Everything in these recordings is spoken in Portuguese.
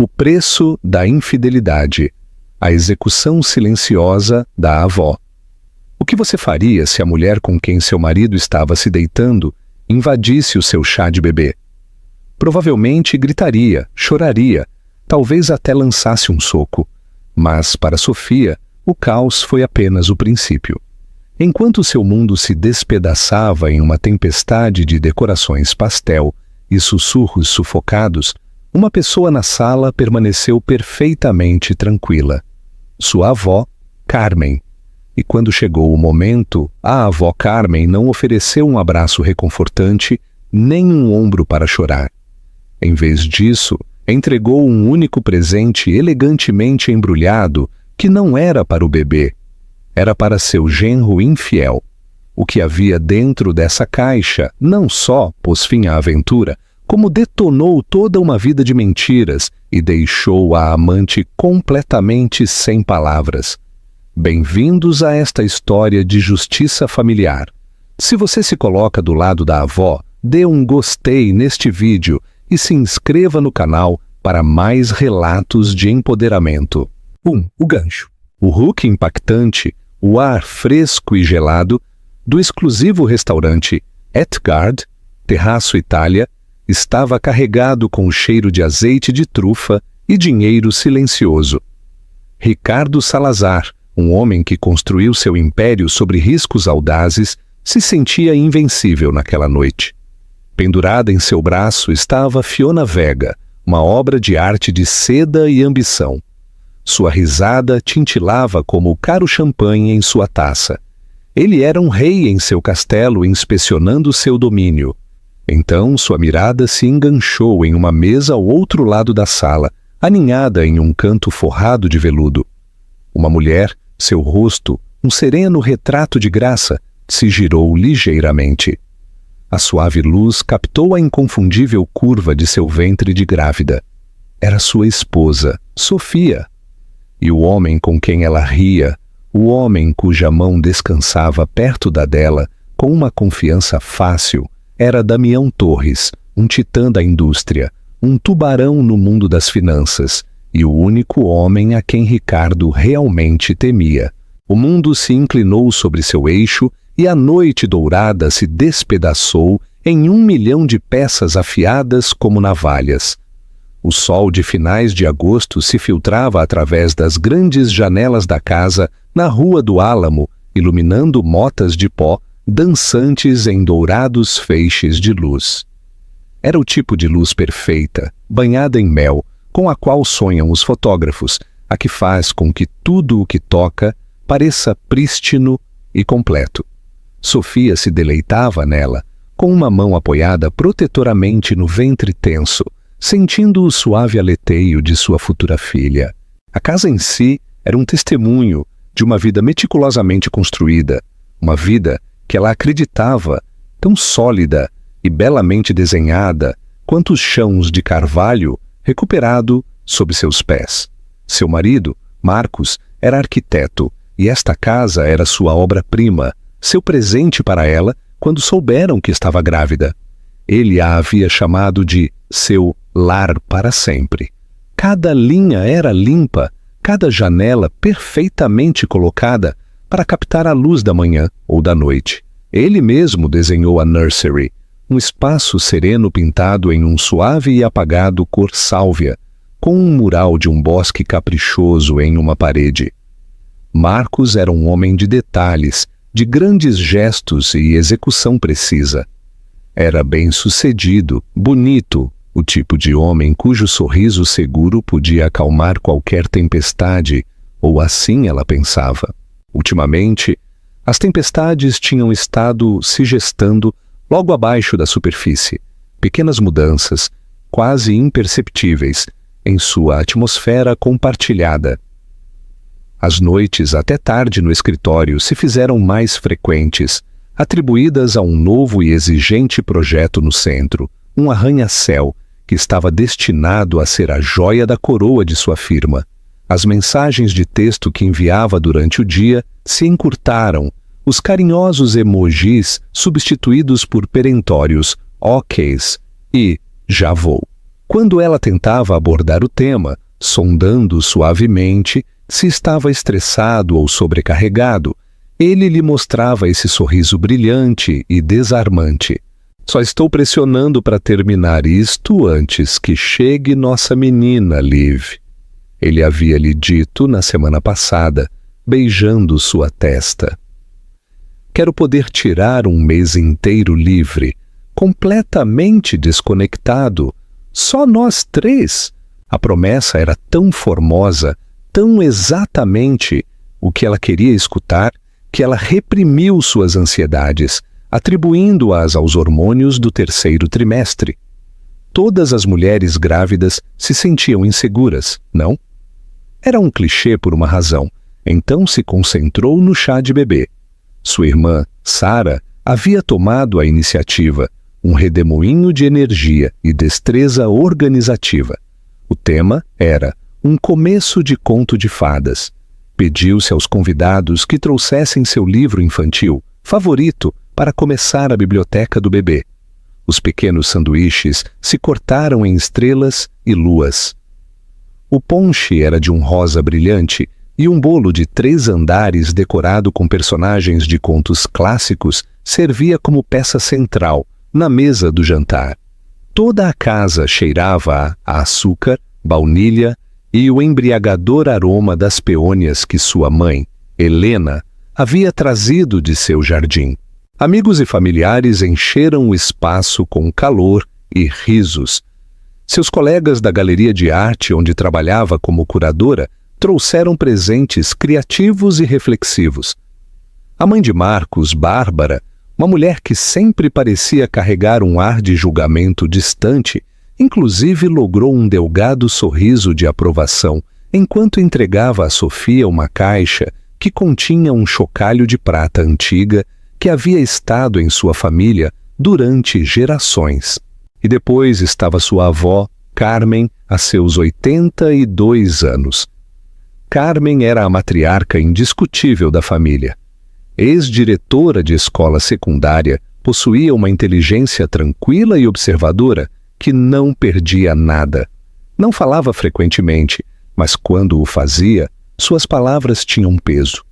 O preço da infidelidade. A execução silenciosa da avó. O que você faria se a mulher com quem seu marido estava se deitando invadisse o seu chá de bebê? Provavelmente gritaria, choraria, talvez até lançasse um soco. Mas, para Sofia, o caos foi apenas o princípio. Enquanto seu mundo se despedaçava em uma tempestade de decorações pastel e sussurros sufocados, uma pessoa na sala permaneceu perfeitamente tranquila. Sua avó, Carmen. E quando chegou o momento, a avó Carmen não ofereceu um abraço reconfortante, nem um ombro para chorar. Em vez disso, entregou um único presente elegantemente embrulhado que não era para o bebê. Era para seu genro infiel. O que havia dentro dessa caixa não só pôs fim à aventura, como detonou toda uma vida de mentiras e deixou a amante completamente sem palavras. Bem-vindos a esta história de justiça familiar. Se você se coloca do lado da avó, dê um gostei neste vídeo e se inscreva no canal para mais relatos de empoderamento. 1. O gancho. O hook impactante, o ar fresco e gelado, do exclusivo restaurante Etgard, Terraço Itália, estava carregado com o cheiro de azeite de trufa e dinheiro silencioso. Ricardo Salazar, um homem que construiu seu império sobre riscos audazes, se sentia invencível naquela noite. Pendurada em seu braço estava Fiona Vega, uma obra de arte de seda e ambição. Sua risada tintilava como o caro champanhe em sua taça. Ele era um rei em seu castelo inspecionando seu domínio. Então sua mirada se enganchou em uma mesa ao outro lado da sala, aninhada em um canto forrado de veludo. Uma mulher, seu rosto, um sereno retrato de graça, se girou ligeiramente. A suave luz captou a inconfundível curva de seu ventre de grávida. Era sua esposa, Sofia. E o homem com quem ela ria, o homem cuja mão descansava perto da dela, com uma confiança fácil, era Damião Torres, um titã da indústria, um tubarão no mundo das finanças, e o único homem a quem Ricardo realmente temia. O mundo se inclinou sobre seu eixo e a noite dourada se despedaçou em 1 milhão de peças afiadas como navalhas. O sol de finais de agosto se filtrava através das grandes janelas da casa na Rua do Álamo, iluminando motas de pó dançantes em dourados feixes de luz. Era o tipo de luz perfeita, banhada em mel, com a qual sonham os fotógrafos, a que faz com que tudo o que toca pareça prístino e completo. Sofia se deleitava nela, com uma mão apoiada protetoramente no ventre tenso, sentindo o suave aleteio de sua futura filha. A casa em si era um testemunho de uma vida meticulosamente construída, uma vida que ela acreditava tão sólida e belamente desenhada quanto os chãos de carvalho recuperado sob seus pés. Seu marido, Marcos, era arquiteto e esta casa era sua obra-prima, seu presente para ela quando souberam que estava grávida. Ele a havia chamado de seu lar para sempre. Cada linha era limpa, cada janela perfeitamente colocada para captar a luz da manhã ou da noite. Ele mesmo desenhou a nursery, um espaço sereno pintado em um suave e apagado cor sálvia, com um mural de um bosque caprichoso em uma parede. Marcos era um homem de detalhes, de grandes gestos e execução precisa. Era bem-sucedido, bonito, o tipo de homem cujo sorriso seguro podia acalmar qualquer tempestade, ou assim ela pensava. Ultimamente, as tempestades tinham estado se gestando logo abaixo da superfície, pequenas mudanças, quase imperceptíveis, em sua atmosfera compartilhada. As noites até tarde no escritório se fizeram mais frequentes, atribuídas a um novo e exigente projeto no centro, um arranha-céu que estava destinado a ser a joia da coroa de sua firma. As mensagens de texto que enviava durante o dia se encurtaram, os carinhosos emojis substituídos por perentórios OKs e já vou. Quando ela tentava abordar o tema, sondando suavemente se estava estressado ou sobrecarregado, ele lhe mostrava esse sorriso brilhante e desarmante. Só estou pressionando para terminar isto antes que chegue nossa menina, Liv. Ele havia lhe dito na semana passada, beijando sua testa. Quero poder tirar um mês inteiro livre, completamente desconectado. Só nós três. A promessa era tão formosa, tão exatamente o que ela queria escutar, que ela reprimiu suas ansiedades, atribuindo-as aos hormônios do terceiro trimestre. Todas as mulheres grávidas se sentiam inseguras, não? Era um clichê por uma razão, então se concentrou no chá de bebê. Sua irmã, Sarah, havia tomado a iniciativa, um redemoinho de energia e destreza organizativa. O tema era um começo de conto de fadas. Pediu-se aos convidados que trouxessem seu livro infantil favorito para começar a biblioteca do bebê. Os pequenos sanduíches se cortaram em estrelas e luas. O ponche era de um rosa brilhante e um bolo de 3 andares decorado com personagens de contos clássicos servia como peça central na mesa do jantar. Toda a casa cheirava a açúcar, baunilha e o embriagador aroma das peônias que sua mãe, Helena, havia trazido de seu jardim. Amigos e familiares encheram o espaço com calor e risos. Seus colegas da galeria de arte onde trabalhava como curadora trouxeram presentes criativos e reflexivos. A mãe de Marcos, Bárbara, uma mulher que sempre parecia carregar um ar de julgamento distante, inclusive logrou um delgado sorriso de aprovação enquanto entregava a Sofia uma caixa que continha um chocalho de prata antiga que havia estado em sua família durante gerações. E depois estava sua avó, Carmen, a seus 82 anos. Carmen era a matriarca indiscutível da família. Ex-diretora de escola secundária, possuía uma inteligência tranquila e observadora que não perdia nada. Não falava frequentemente, mas quando o fazia, suas palavras tinham peso.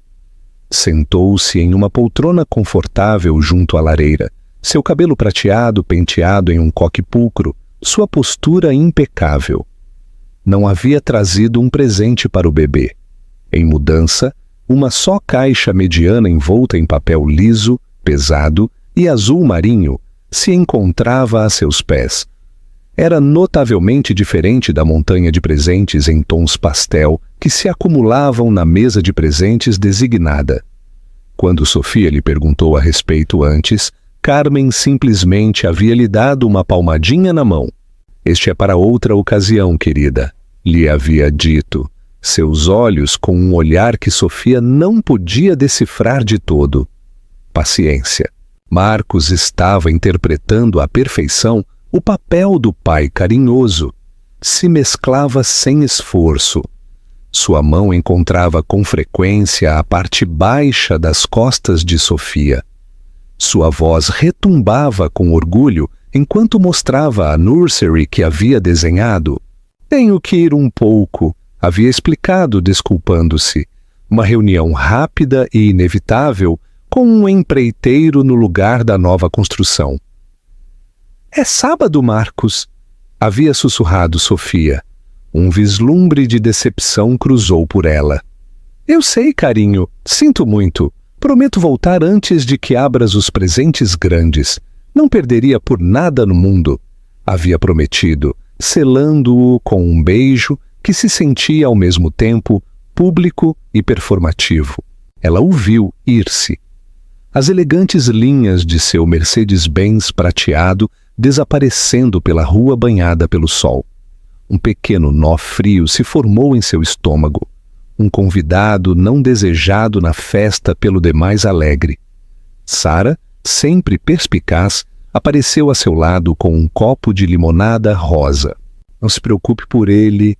Sentou-se em uma poltrona confortável junto à lareira, seu cabelo prateado penteado em um coque pulcro, sua postura impecável. Não havia trazido um presente para o bebê. Em mudança, uma só caixa mediana envolta em papel liso, pesado e azul marinho se encontrava a seus pés. Era notavelmente diferente da montanha de presentes em tons pastel que se acumulavam na mesa de presentes designada. Quando Sofia lhe perguntou a respeito antes, Carmen simplesmente havia lhe dado uma palmadinha na mão. "Este é para outra ocasião, querida", lhe havia dito, seus olhos com um olhar que Sofia não podia decifrar de todo. Paciência. Marcos estava interpretando à perfeição o papel do pai carinhoso. Se mesclava sem esforço. Sua mão encontrava com frequência a parte baixa das costas de Sofia. Sua voz retumbava com orgulho enquanto mostrava a nursery que havia desenhado. "Tenho que ir um pouco", havia explicado, desculpando-se. Uma reunião rápida e inevitável com um empreiteiro no lugar da nova construção. "É sábado, Marcos", havia sussurrado Sofia. Um vislumbre de decepção cruzou por ela. "Eu sei, carinho. Sinto muito. Prometo voltar antes de que abras os presentes grandes. Não perderia por nada no mundo", havia prometido, selando-o com um beijo que se sentia ao mesmo tempo público e performativo. Ela o viu ir-se. As elegantes linhas de seu Mercedes-Benz prateado desaparecendo pela rua banhada pelo sol. Um pequeno nó frio se formou em seu estômago. Um convidado não desejado na festa pelo demais alegre. Sarah, sempre perspicaz, apareceu a seu lado com um copo de limonada rosa. "Não se preocupe por ele",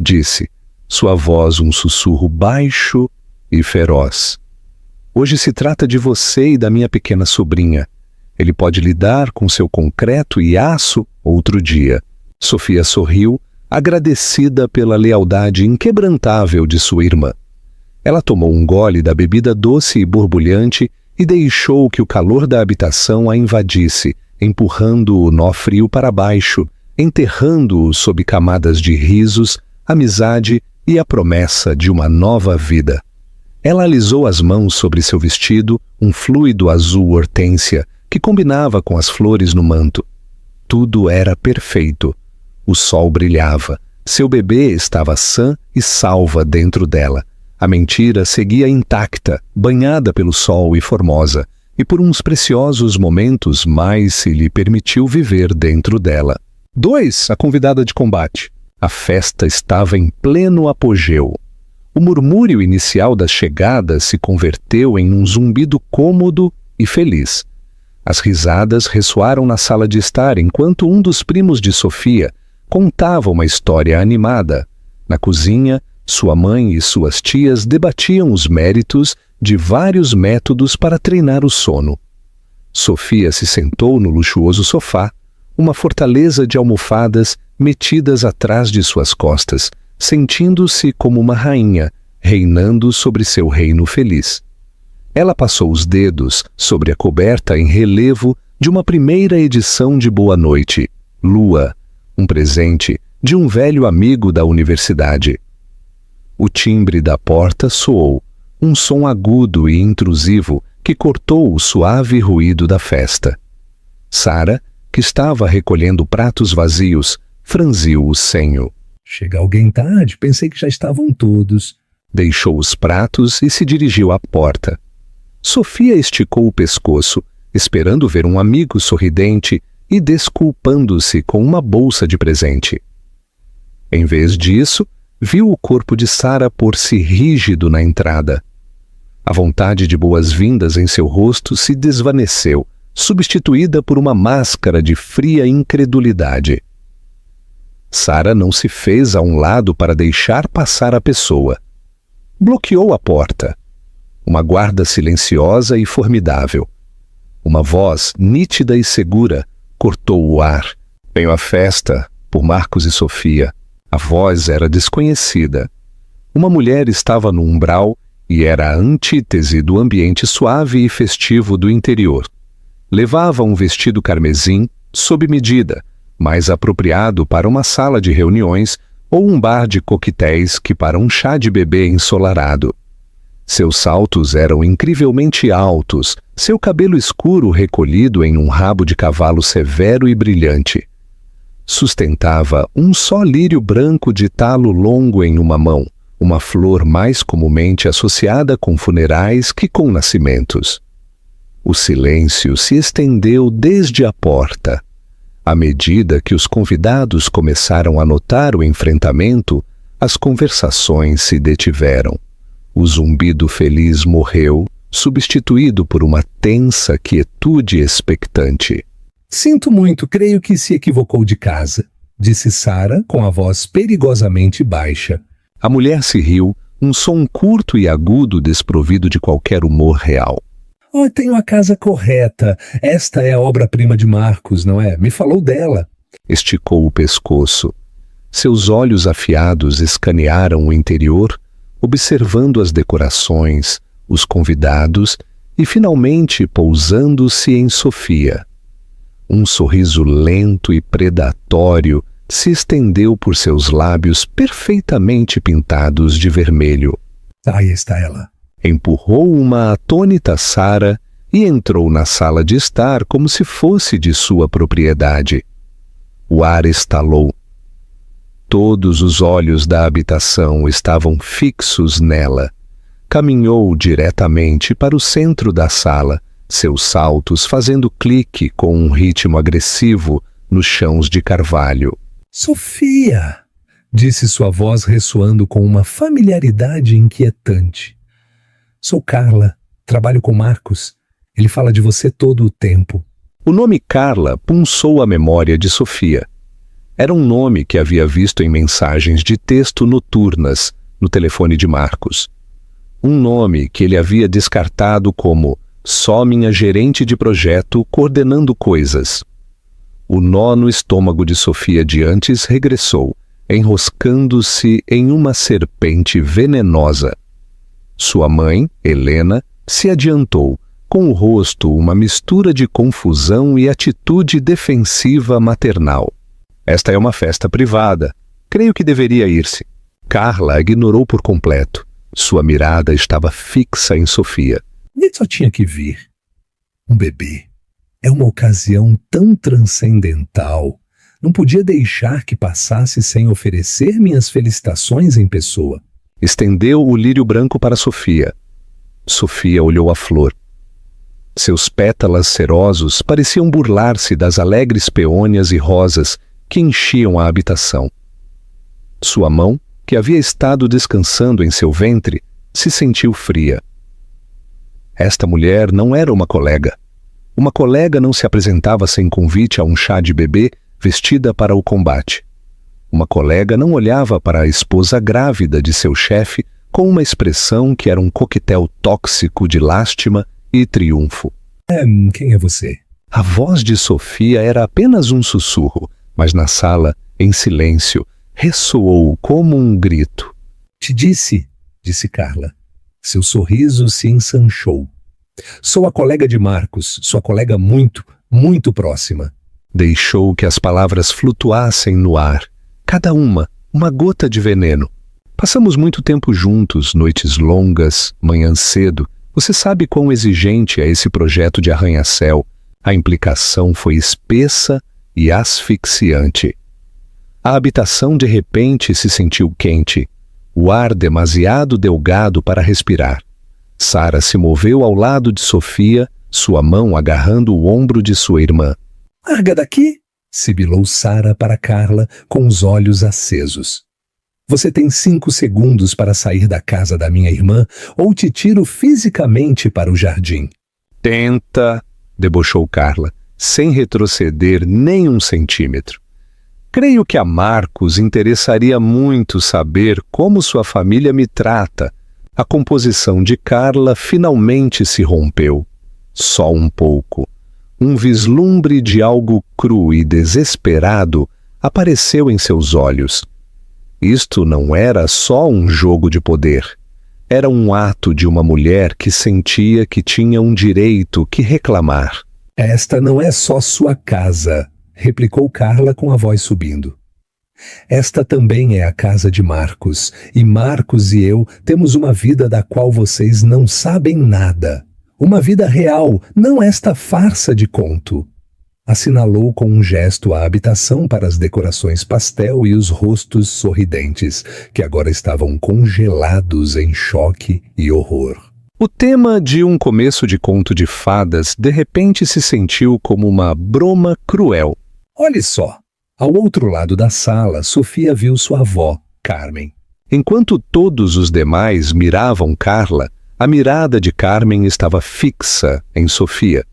disse, sua voz um sussurro baixo e feroz. "Hoje se trata de você e da minha pequena sobrinha. Ele pode lidar com seu concreto e aço outro dia. Sofia sorriu, agradecida pela lealdade inquebrantável de sua irmã. Ela tomou um gole da bebida doce e borbulhante e deixou que o calor da habitação a invadisse, empurrando o nó frio para baixo, enterrando-o sob camadas de risos, amizade e a promessa de uma nova vida. Ela alisou as mãos sobre seu vestido, um fluido azul hortênsia que combinava com as flores no manto. Tudo era perfeito. O sol brilhava. Seu bebê estava sã e salva dentro dela. A mentira seguia intacta, banhada pelo sol e formosa, e por uns preciosos momentos mais se lhe permitiu viver dentro dela. 2. A convidada de combate. A festa estava em pleno apogeu. O murmúrio inicial das chegadas se converteu em um zumbido cômodo e feliz. As risadas ressoaram na sala de estar enquanto um dos primos de Sofia contava uma história animada. Na cozinha, sua mãe e suas tias debatiam os méritos de vários métodos para treinar o sono. Sofia se sentou no luxuoso sofá, uma fortaleza de almofadas metidas atrás de suas costas, sentindo-se como uma rainha, reinando sobre seu reino feliz. Ela passou os dedos sobre a coberta em relevo de uma primeira edição de Boa Noite, Lua, um presente de um velho amigo da universidade. O timbre da porta soou, um som agudo e intrusivo que cortou o suave ruído da festa. Sara, que estava recolhendo pratos vazios, franziu o senho. Chega alguém tarde, pensei que já estavam todos. Deixou os pratos e se dirigiu à porta. Sofia esticou o pescoço, esperando ver um amigo sorridente e desculpando-se com uma bolsa de presente. Em vez disso, viu o corpo de Sara pôr-se rígido na entrada. A vontade de boas-vindas em seu rosto se desvaneceu, substituída por uma máscara de fria incredulidade. Sara não se fez a um lado para deixar passar a pessoa. Bloqueou a porta. Uma guarda silenciosa e formidável. Uma voz nítida e segura cortou o ar. Venho à festa, por Marcos e Sofia. A voz era desconhecida. Uma mulher estava no umbral e era a antítese do ambiente suave e festivo do interior. Levava um vestido carmesim, sob medida, mais apropriado para uma sala de reuniões ou um bar de coquetéis que para um chá de bebê ensolarado. Seus saltos eram incrivelmente altos, seu cabelo escuro recolhido em um rabo de cavalo severo e brilhante. Sustentava um só lírio branco de talo longo em uma mão, uma flor mais comumente associada com funerais que com nascimentos. O silêncio se estendeu desde a porta. À medida que os convidados começaram a notar o enfrentamento, as conversações se detiveram. O zumbido feliz morreu, substituído por uma tensa quietude expectante. Sinto muito, creio que se equivocou de casa, disse Sara com a voz perigosamente baixa. A mulher se riu, um som curto e agudo desprovido de qualquer humor real. Oh, tenho a casa correta. Esta é a obra-prima de Marcos, não é? Me falou dela. Esticou o pescoço. Seus olhos afiados escanearam o interior, observando as decorações, os convidados e, finalmente, pousando-se em Sofia. Um sorriso lento e predatório se estendeu por seus lábios perfeitamente pintados de vermelho. Aí está ela. Empurrou uma atônita Sara e entrou na sala de estar como se fosse de sua propriedade. O ar estalou. Todos os olhos da habitação estavam fixos nela. Caminhou diretamente para o centro da sala, seus saltos fazendo clique com um ritmo agressivo nos chãos de carvalho. Sofia! Disse sua voz ressoando com uma familiaridade inquietante. Sou Carla, trabalho com Marcos. Ele fala de você todo o tempo. O nome Carla punçou a memória de Sofia. Era um nome que havia visto em mensagens de texto noturnas no telefone de Marcos. Um nome que ele havia descartado como só minha gerente de projeto coordenando coisas. O nó no estômago de Sofia de antes regressou, enroscando-se em uma serpente venenosa. Sua mãe, Helena, se adiantou, com o rosto uma mistura de confusão e atitude defensiva maternal. Esta é uma festa privada. Creio que deveria ir-se. Carla a ignorou por completo. Sua mirada estava fixa em Sofia. Ele só tinha que vir. Um bebê. É uma ocasião tão transcendental. Não podia deixar que passasse sem oferecer minhas felicitações em pessoa. Estendeu o lírio branco para Sofia. Sofia olhou a flor. Seus pétalas serosos pareciam burlar-se das alegres peônias e rosas que enchiam a habitação. Sua mão, que havia estado descansando em seu ventre, se sentiu fria. Esta mulher não era uma colega. Uma colega não se apresentava sem convite a um chá de bebê vestida para o combate. Uma colega não olhava para a esposa grávida de seu chefe com uma expressão que era um coquetel tóxico de lástima e triunfo. Quem é você? A voz de Sofia era apenas um sussurro, mas na sala, em silêncio, ressoou como um grito. Te disse Carla. Seu sorriso se ensanchou. Sou a colega de Marcos, sua colega muito, muito próxima. Deixou que as palavras flutuassem no ar, cada uma gota de veneno. Passamos muito tempo juntos, noites longas, manhã cedo. Você sabe quão exigente é esse projeto de arranha-céu. A implicação foi espessa e asfixiante. A habitação de repente se sentiu quente, o ar demasiado delgado para respirar. Sara se moveu ao lado de Sofia, sua mão agarrando o ombro de sua irmã. Larga daqui! Sibilou Sara para Carla com os olhos acesos. Você tem 5 segundos para sair da casa da minha irmã ou te tiro fisicamente para o jardim. Tenta, debochou Carla, sem retroceder nem um centímetro. Creio que a Marcos interessaria muito saber como sua família me trata. A composição de Carla finalmente se rompeu. Só um pouco. Um vislumbre de algo cru e desesperado apareceu em seus olhos. Isto não era só um jogo de poder. Era um ato de uma mulher que sentia que tinha um direito que reclamar. Esta não é só sua casa, replicou Carla com a voz subindo. Esta também é a casa de Marcos, e Marcos e eu temos uma vida da qual vocês não sabem nada. Uma vida real, não esta farsa de conto. Assinalou com um gesto a habitação para as decorações pastel e os rostos sorridentes, que agora estavam congelados em choque e horror. O tema de um começo de conto de fadas de repente se sentiu como uma broma cruel. Olhe só! Ao outro lado da sala, Sofia viu sua avó, Carmen. Enquanto todos os demais miravam Carla, a mirada de Carmen estava fixa em Sofia.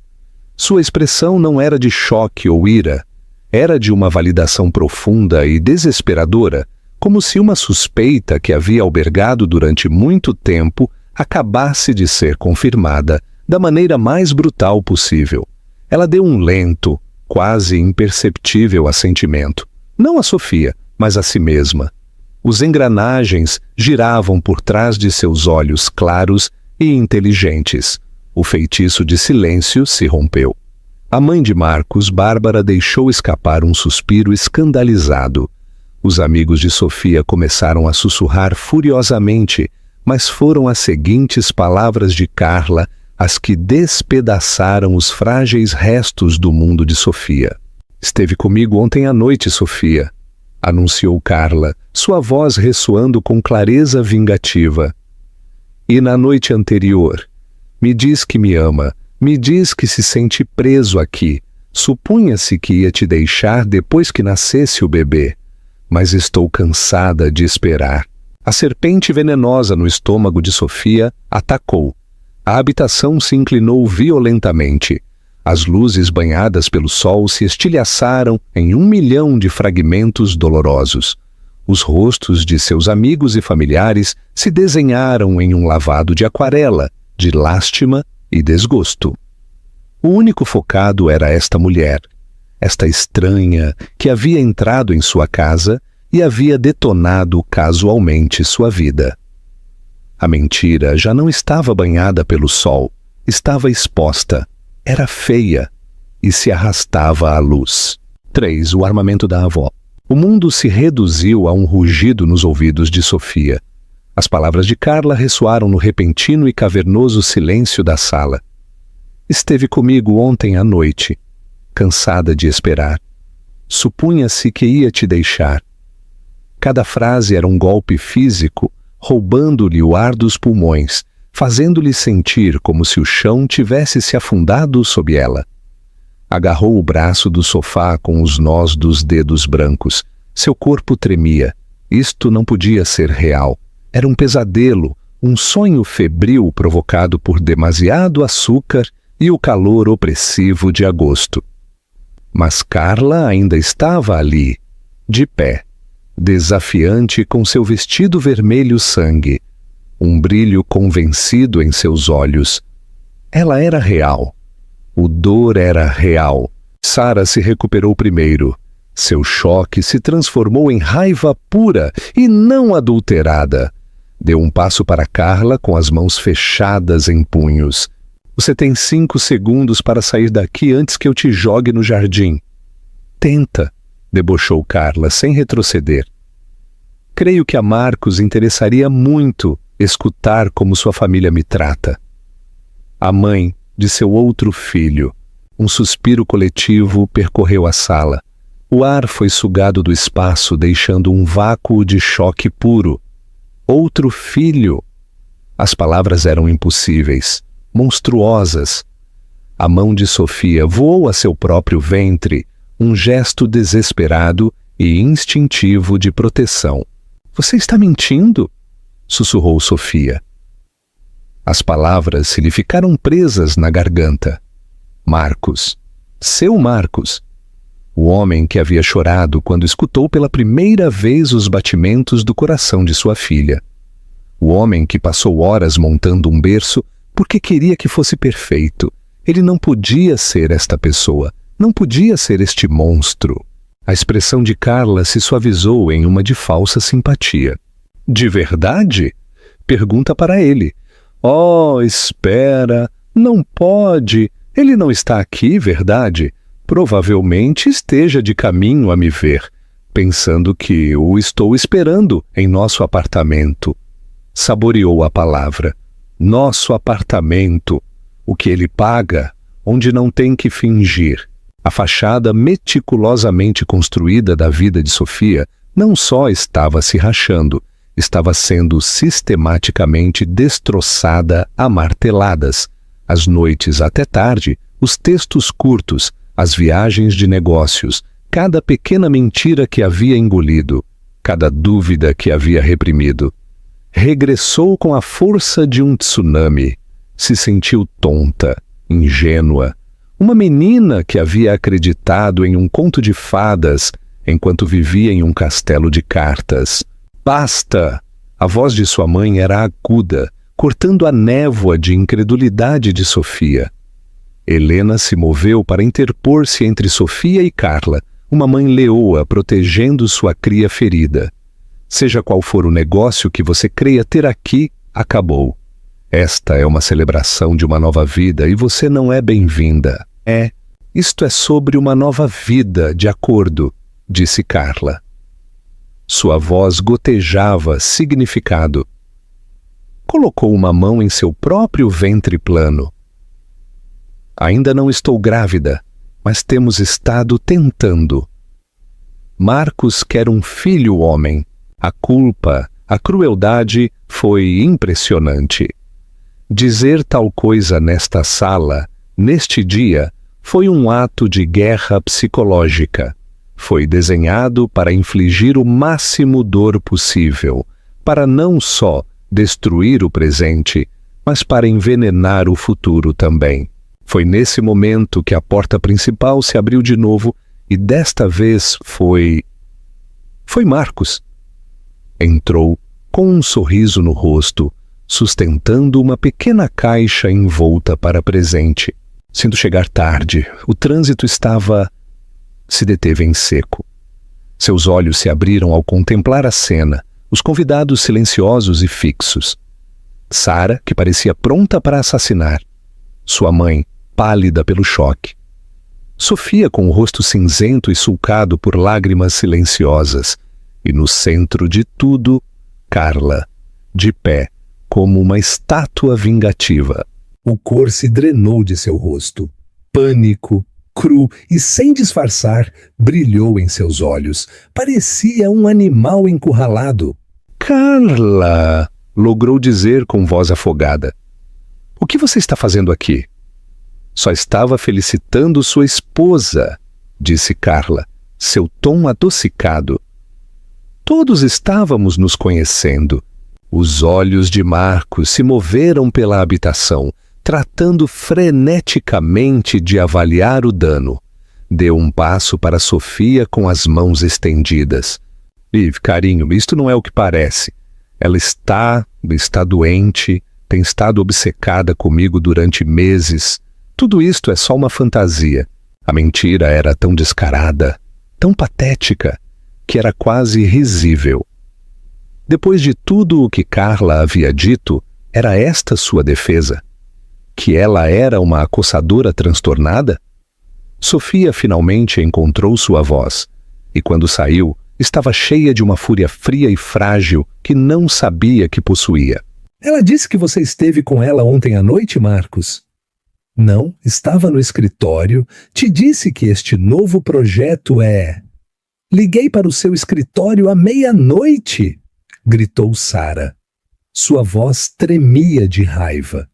Sua expressão não era de choque ou ira, era de uma validação profunda e desesperadora, como se uma suspeita que havia albergado durante muito tempo acabasse de ser confirmada da maneira mais brutal possível. Ela deu um lento, quase imperceptível assentimento, não a Sofia, mas a si mesma. Os engranagens giravam por trás de seus olhos claros e inteligentes. O feitiço de silêncio se rompeu. A mãe de Marcos, Bárbara, deixou escapar um suspiro escandalizado. Os amigos de Sofia começaram a sussurrar furiosamente, mas foram as seguintes palavras de Carla as que despedaçaram os frágeis restos do mundo de Sofia. Esteve comigo ontem à noite, Sofia, anunciou Carla, sua voz ressoando com clareza vingativa. E na noite anterior, me diz que me ama, me diz que se sente preso aqui. Supunha-se que ia te deixar depois que nascesse o bebê, mas estou cansada de esperar. A serpente venenosa no estômago de Sofia atacou. A habitação se inclinou violentamente. As luzes banhadas pelo sol se estilhaçaram em 1 milhão de fragmentos dolorosos. Os rostos de seus amigos e familiares se desenharam em um lavado de aquarela, de lástima e desgosto. O único focado era esta mulher. esta estranha que havia entrado em sua casa e havia detonado casualmente sua vida. A mentira já não estava banhada pelo sol, estava exposta, era feia e se arrastava à luz. 3. O armamento da avó. O mundo se reduziu a um rugido nos ouvidos de Sofia. As palavras de Carla ressoaram no repentino e cavernoso silêncio da sala. Esteve comigo ontem à noite, cansada de esperar. Supunha-se que ia te deixar. Cada frase era um golpe físico, roubando-lhe o ar dos pulmões, fazendo-lhe sentir como se o chão tivesse se afundado sob ela. Agarrou o braço do sofá com os nós dos dedos brancos. Seu corpo tremia. Isto não podia ser real. Era um pesadelo, um sonho febril provocado por demasiado açúcar e o calor opressivo de agosto. Mas Carla ainda estava ali, de pé, desafiante com seu vestido vermelho sangue, um brilho convencido em seus olhos. Ela era real. O dor era real. Sara se recuperou primeiro. Seu choque se transformou em raiva pura e não adulterada. Deu um passo para Carla com as mãos fechadas em punhos. Você tem 5 segundos para sair daqui antes que eu te jogue no jardim. Tenta, debochou Carla sem retroceder. Creio que a Marcos interessaria muito escutar como sua família me trata. A mãe de seu outro filho. Um suspiro coletivo percorreu a sala. O ar foi sugado do espaço, deixando um vácuo de choque puro. Outro filho. As palavras eram impossíveis, monstruosas. A mão de Sofia voou a seu próprio ventre, um gesto desesperado e instintivo de proteção. Você está mentindo? Sussurrou Sofia. As palavras se lhe ficaram presas na garganta. Marcos. Seu Marcos. O homem que havia chorado quando escutou pela primeira vez os batimentos do coração de sua filha. O homem que passou horas montando um berço porque queria que fosse perfeito. Ele não podia ser esta pessoa, não podia ser este monstro. A expressão de Carla se suavizou em uma de falsa simpatia. De verdade? Pergunta para ele. Oh, espera, não pode. Ele não está aqui, verdade? Provavelmente esteja de caminho a me ver, pensando que o estou esperando em nosso apartamento. Saboreou a palavra. Nosso apartamento. O que ele paga, onde não tem que fingir. A fachada meticulosamente construída da vida de Sofia não só estava se rachando, estava sendo sistematicamente destroçada a marteladas. As noites até tarde, os textos curtos, as viagens de negócios, cada pequena mentira que havia engolido, cada dúvida que havia reprimido. Regressou com a força de um tsunami. Se sentiu tonta, ingênua, uma menina que havia acreditado em um conto de fadas enquanto vivia em um castelo de cartas. Basta! A voz de sua mãe era aguda, cortando a névoa de incredulidade de Sofia. Helena se moveu para interpor-se entre Sofia e Carla, uma mãe leoa protegendo sua cria ferida. Seja qual for o negócio que você creia ter aqui, acabou. Esta é uma celebração de uma nova vida e você não é bem-vinda. Isto é sobre uma nova vida, de acordo, disse Carla. Sua voz gotejava significado. Colocou uma mão em seu próprio ventre plano. Ainda não estou grávida, mas temos estado tentando. Marcos quer um filho homem. A culpa, a crueldade foi impressionante. Dizer tal coisa nesta sala, neste dia, foi um ato de guerra psicológica. Foi desenhado para infligir o máximo dor possível, para não só destruir o presente, mas para envenenar o futuro também. Foi nesse momento que a porta principal se abriu de novo e desta vez foi Marcos. Entrou com um sorriso no rosto, sustentando uma pequena caixa envolta para presente. Sinto chegar tarde. O trânsito estava... se deteve em seco. Seus olhos se abriram ao contemplar a cena, os convidados silenciosos e fixos. Sara, que parecia pronta para assassinar. Sua mãe, pálida pelo choque. Sofia com o rosto cinzento e sulcado por lágrimas silenciosas. E no centro de tudo, Carla, de pé, como uma estátua vingativa. O cor se drenou de seu rosto. Pânico, cru e sem disfarçar, brilhou em seus olhos. Parecia um animal encurralado. Carla, logrou dizer com voz afogada. O que você está fazendo aqui? Só estava felicitando sua esposa, disse Carla, seu tom adocicado. Todos estávamos nos conhecendo. Os olhos de Marcos se moveram pela habitação, tratando freneticamente de avaliar o dano. Deu um passo para Sofia com as mãos estendidas. Liv, carinho, isto não é o que parece. Ela está doente, tem estado obcecada comigo durante meses. Tudo isto é só uma fantasia. A mentira era tão descarada, tão patética, que era quase risível. Depois de tudo o que Carla havia dito, era esta sua defesa? Que ela era uma acossadora transtornada? Sofia finalmente encontrou sua voz, e quando saiu, estava cheia de uma fúria fria e frágil que não sabia que possuía. Ela disse que você esteve com ela ontem à noite, Marcos? Não, estava no escritório. Te disse que este novo projeto é... Liguei para o seu escritório à meia-noite, gritou Sara. Sua voz tremia de raiva.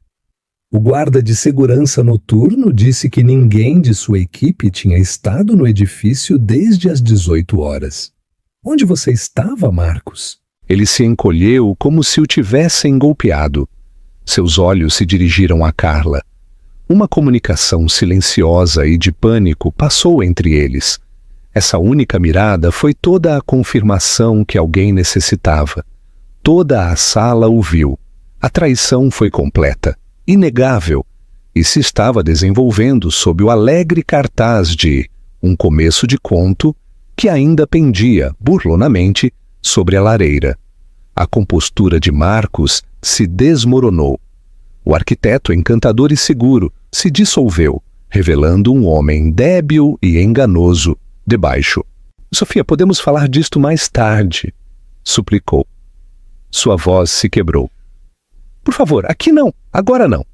O guarda de segurança noturno disse que ninguém de sua equipe tinha estado no edifício desde as 18 horas. Onde você estava, Marcos? Ele se encolheu como se o tivessem golpeado. Seus olhos se dirigiram a Carla. Uma comunicação silenciosa e de pânico passou entre eles. Essa única mirada foi toda a confirmação que alguém necessitava. Toda a sala o viu. A traição foi completa, inegável, e se estava desenvolvendo sob o alegre cartaz de um começo de conto que ainda pendia, burlonamente, sobre a lareira. A compostura de Marcos se desmoronou. O arquiteto encantador e seguro se dissolveu, revelando um homem débil e enganoso debaixo. Sofia, podemos falar disto mais tarde, suplicou. Sua voz se quebrou. Por favor, aqui não, agora não.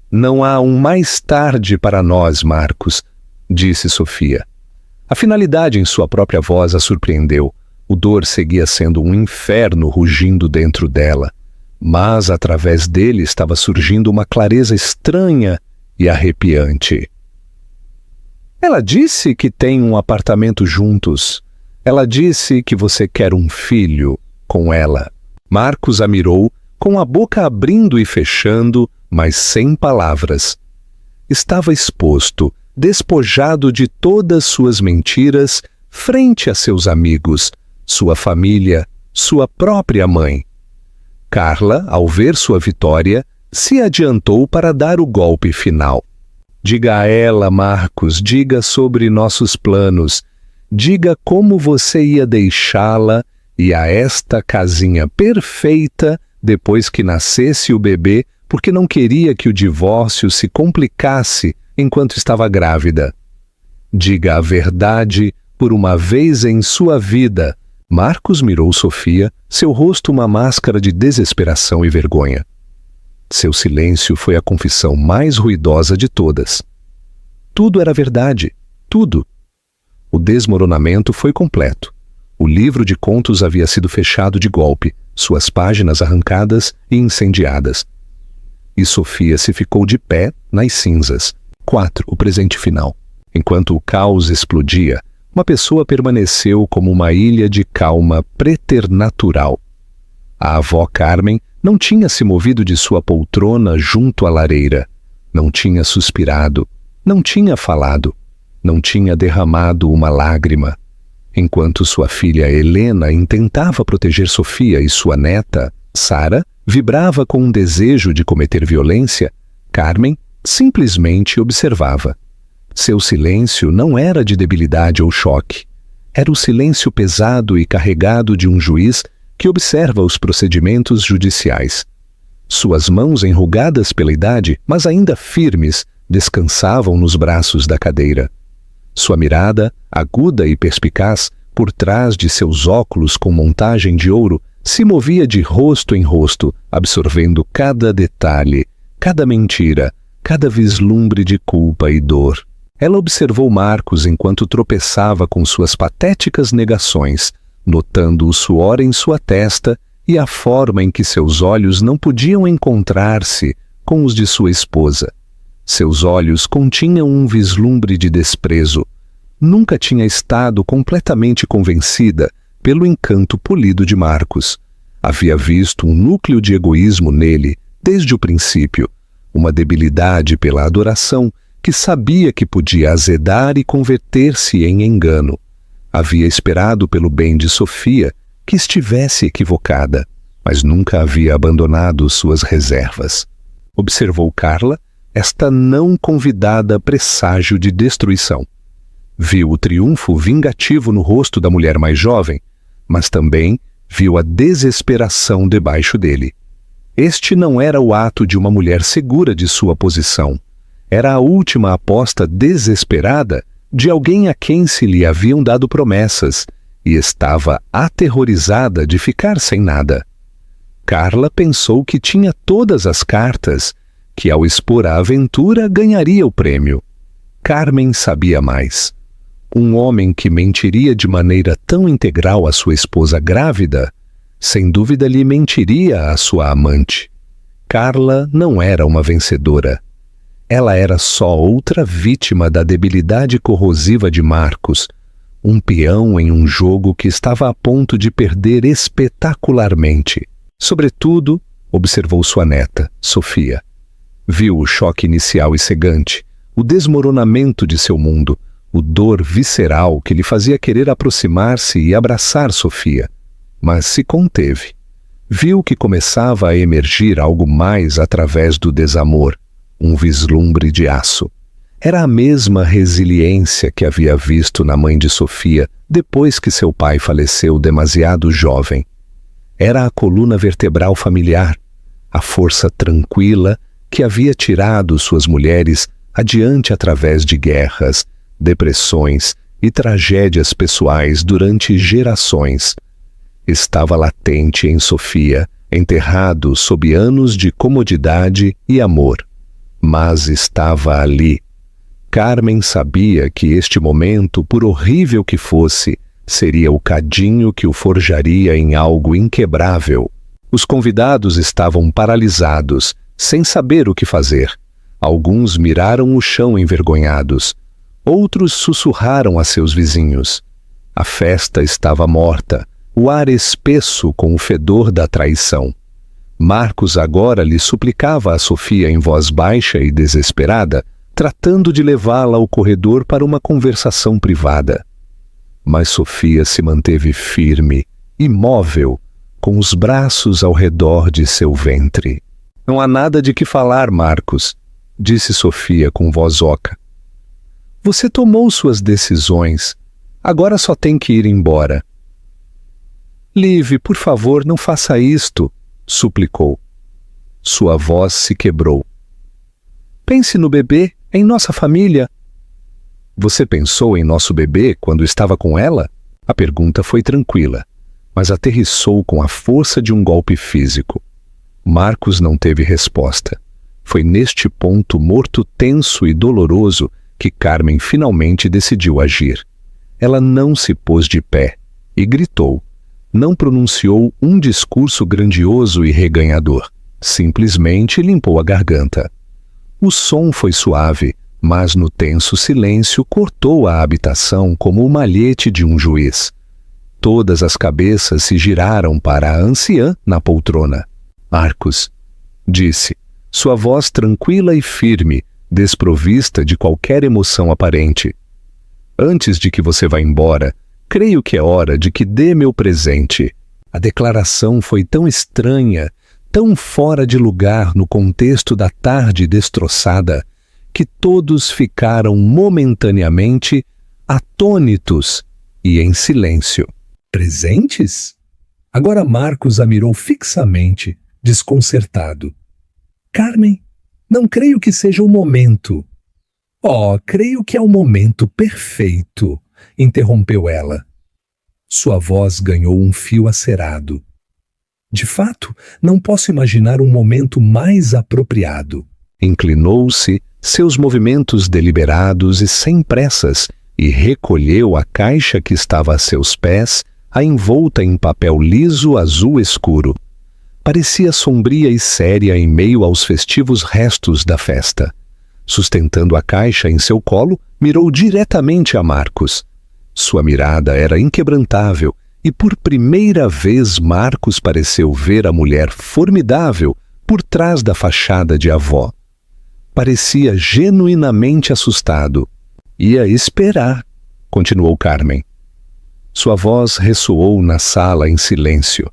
Não há um mais tarde para nós, Marcos, disse Sofia. A finalidade em sua própria voz a surpreendeu. O dor seguia sendo um inferno rugindo dentro dela, mas através dele estava surgindo uma clareza estranha e arrepiante. Ela disse que tem um apartamento juntos. Ela disse que você quer um filho com ela. Marcos a mirou, com a boca abrindo e fechando, mas sem palavras. Estava exposto, despojado de todas suas mentiras, frente a seus amigos, sua família, sua própria mãe. Carla, ao ver sua vitória, se adiantou para dar o golpe final. Diga a ela, Marcos, diga sobre nossos planos. Diga como você ia deixá-la e a esta casinha perfeita depois que nascesse o bebê, porque não queria que o divórcio se complicasse enquanto estava grávida. Diga a verdade por uma vez em sua vida. Marcos mirou Sofia, seu rosto uma máscara de desesperação e vergonha. Seu silêncio foi a confissão mais ruidosa de todas. Tudo era verdade, tudo. O desmoronamento foi completo. O livro de contos havia sido fechado de golpe, suas páginas arrancadas e incendiadas. E Sofia se ficou de pé nas cinzas. 4. O presente final. Enquanto o caos explodia, uma pessoa permaneceu como uma ilha de calma preternatural. A avó Carmen não tinha se movido de sua poltrona junto à lareira. Não tinha suspirado. Não tinha falado. Não tinha derramado uma lágrima. Enquanto sua filha Helena intentava proteger Sofia e sua neta, Sara, vibrava com um desejo de cometer violência, Carmen simplesmente observava. Seu silêncio não era de debilidade ou choque. Era o silêncio pesado e carregado de um juiz que observa os procedimentos judiciais. Suas mãos enrugadas pela idade, mas ainda firmes, descansavam nos braços da cadeira. Sua mirada, aguda e perspicaz, por trás de seus óculos com montagem de ouro, se movia de rosto em rosto, absorvendo cada detalhe, cada mentira, cada vislumbre de culpa e dor. Ela observou Marcos enquanto tropeçava com suas patéticas negações, notando o suor em sua testa e a forma em que seus olhos não podiam encontrar-se com os de sua esposa. Seus olhos continham um vislumbre de desprezo. Nunca tinha estado completamente convencida pelo encanto polido de Marcos. Havia visto um núcleo de egoísmo nele desde o princípio, uma debilidade pela adoração que sabia que podia azedar e converter-se em engano. Havia esperado pelo bem de Sofia que estivesse equivocada, mas nunca havia abandonado suas reservas. Observou Carla, esta não convidada presságio de destruição. Viu o triunfo vingativo no rosto da mulher mais jovem, mas também viu a desesperação debaixo dele. Este não era o ato de uma mulher segura de sua posição. Era a última aposta desesperada de alguém a quem se lhe haviam dado promessas e estava aterrorizada de ficar sem nada. Carla pensou que tinha todas as cartas, que ao expor a aventura ganharia o prêmio. Carmen sabia mais. Um homem que mentiria de maneira tão integral à sua esposa grávida, sem dúvida lhe mentiria à sua amante. Carla não era uma vencedora. Ela era só outra vítima da debilidade corrosiva de Marcos, um peão em um jogo que estava a ponto de perder espetacularmente. Sobretudo, observou sua neta, Sofia. Viu o choque inicial e cegante, o desmoronamento de seu mundo, o dor visceral que lhe fazia querer aproximar-se e abraçar Sofia. Mas se conteve. Viu que começava a emergir algo mais através do desamor, um vislumbre de aço. Era a mesma resiliência que havia visto na mãe de Sofia depois que seu pai faleceu demasiado jovem. Era a coluna vertebral familiar, a força tranquila que havia tirado suas mulheres adiante através de guerras, depressões e tragédias pessoais durante gerações. Estava latente em Sofia, enterrado sob anos de comodidade e amor. Mas estava ali. Carmen sabia que este momento, por horrível que fosse, seria o cadinho que o forjaria em algo inquebrável. Os convidados estavam paralisados, sem saber o que fazer. Alguns miraram o chão envergonhados. Outros sussurraram a seus vizinhos. A festa estava morta, o ar espesso com o fedor da traição. Marcos agora lhe suplicava a Sofia em voz baixa e desesperada, tratando de levá-la ao corredor para uma conversação privada. Mas Sofia se manteve firme, imóvel, com os braços ao redor de seu ventre. Não há nada de que falar, Marcos, disse Sofia com voz oca. Você tomou suas decisões. Agora só tem que ir embora. Liv, por favor, não faça isto, suplicou. Sua voz se quebrou. Pense no bebê, em nossa família. Você pensou em nosso bebê quando estava com ela? A pergunta foi tranquila, mas aterrissou com a força de um golpe físico. Marcos não teve resposta. Foi neste ponto morto tenso e doloroso que Carmen finalmente decidiu agir. Ela não se pôs de pé e gritou. Não pronunciou um discurso grandioso e reganhador. Simplesmente limpou a garganta. O som foi suave, mas no tenso silêncio cortou a habitação como o malhete de um juiz. Todas as cabeças se giraram para a anciã na poltrona. Marcos, disse, sua voz tranquila e firme, desprovista de qualquer emoção aparente. Antes de que você vá embora, creio que é hora de que dê meu presente. A declaração foi tão estranha, tão fora de lugar no contexto da tarde destroçada, que todos ficaram momentaneamente atônitos e em silêncio. Presentes? Agora Marcos a mirou fixamente, desconcertado. Carmen, não creio que seja o momento. Oh, creio que é o momento perfeito, interrompeu ela. Sua voz ganhou um fio acerado. De fato, não posso imaginar um momento mais apropriado. Inclinou-se, seus movimentos deliberados e sem pressas, e recolheu a caixa que estava a seus pés, a envolta em papel liso azul escuro. Parecia sombria e séria em meio aos festivos restos da festa. Sustentando a caixa em seu colo, mirou diretamente a Marcos. Sua mirada era inquebrantável, e por primeira vez Marcos pareceu ver a mulher formidável por trás da fachada de avó. Parecia genuinamente assustado. Ia esperar, continuou Carmen. Sua voz ressoou na sala em silêncio.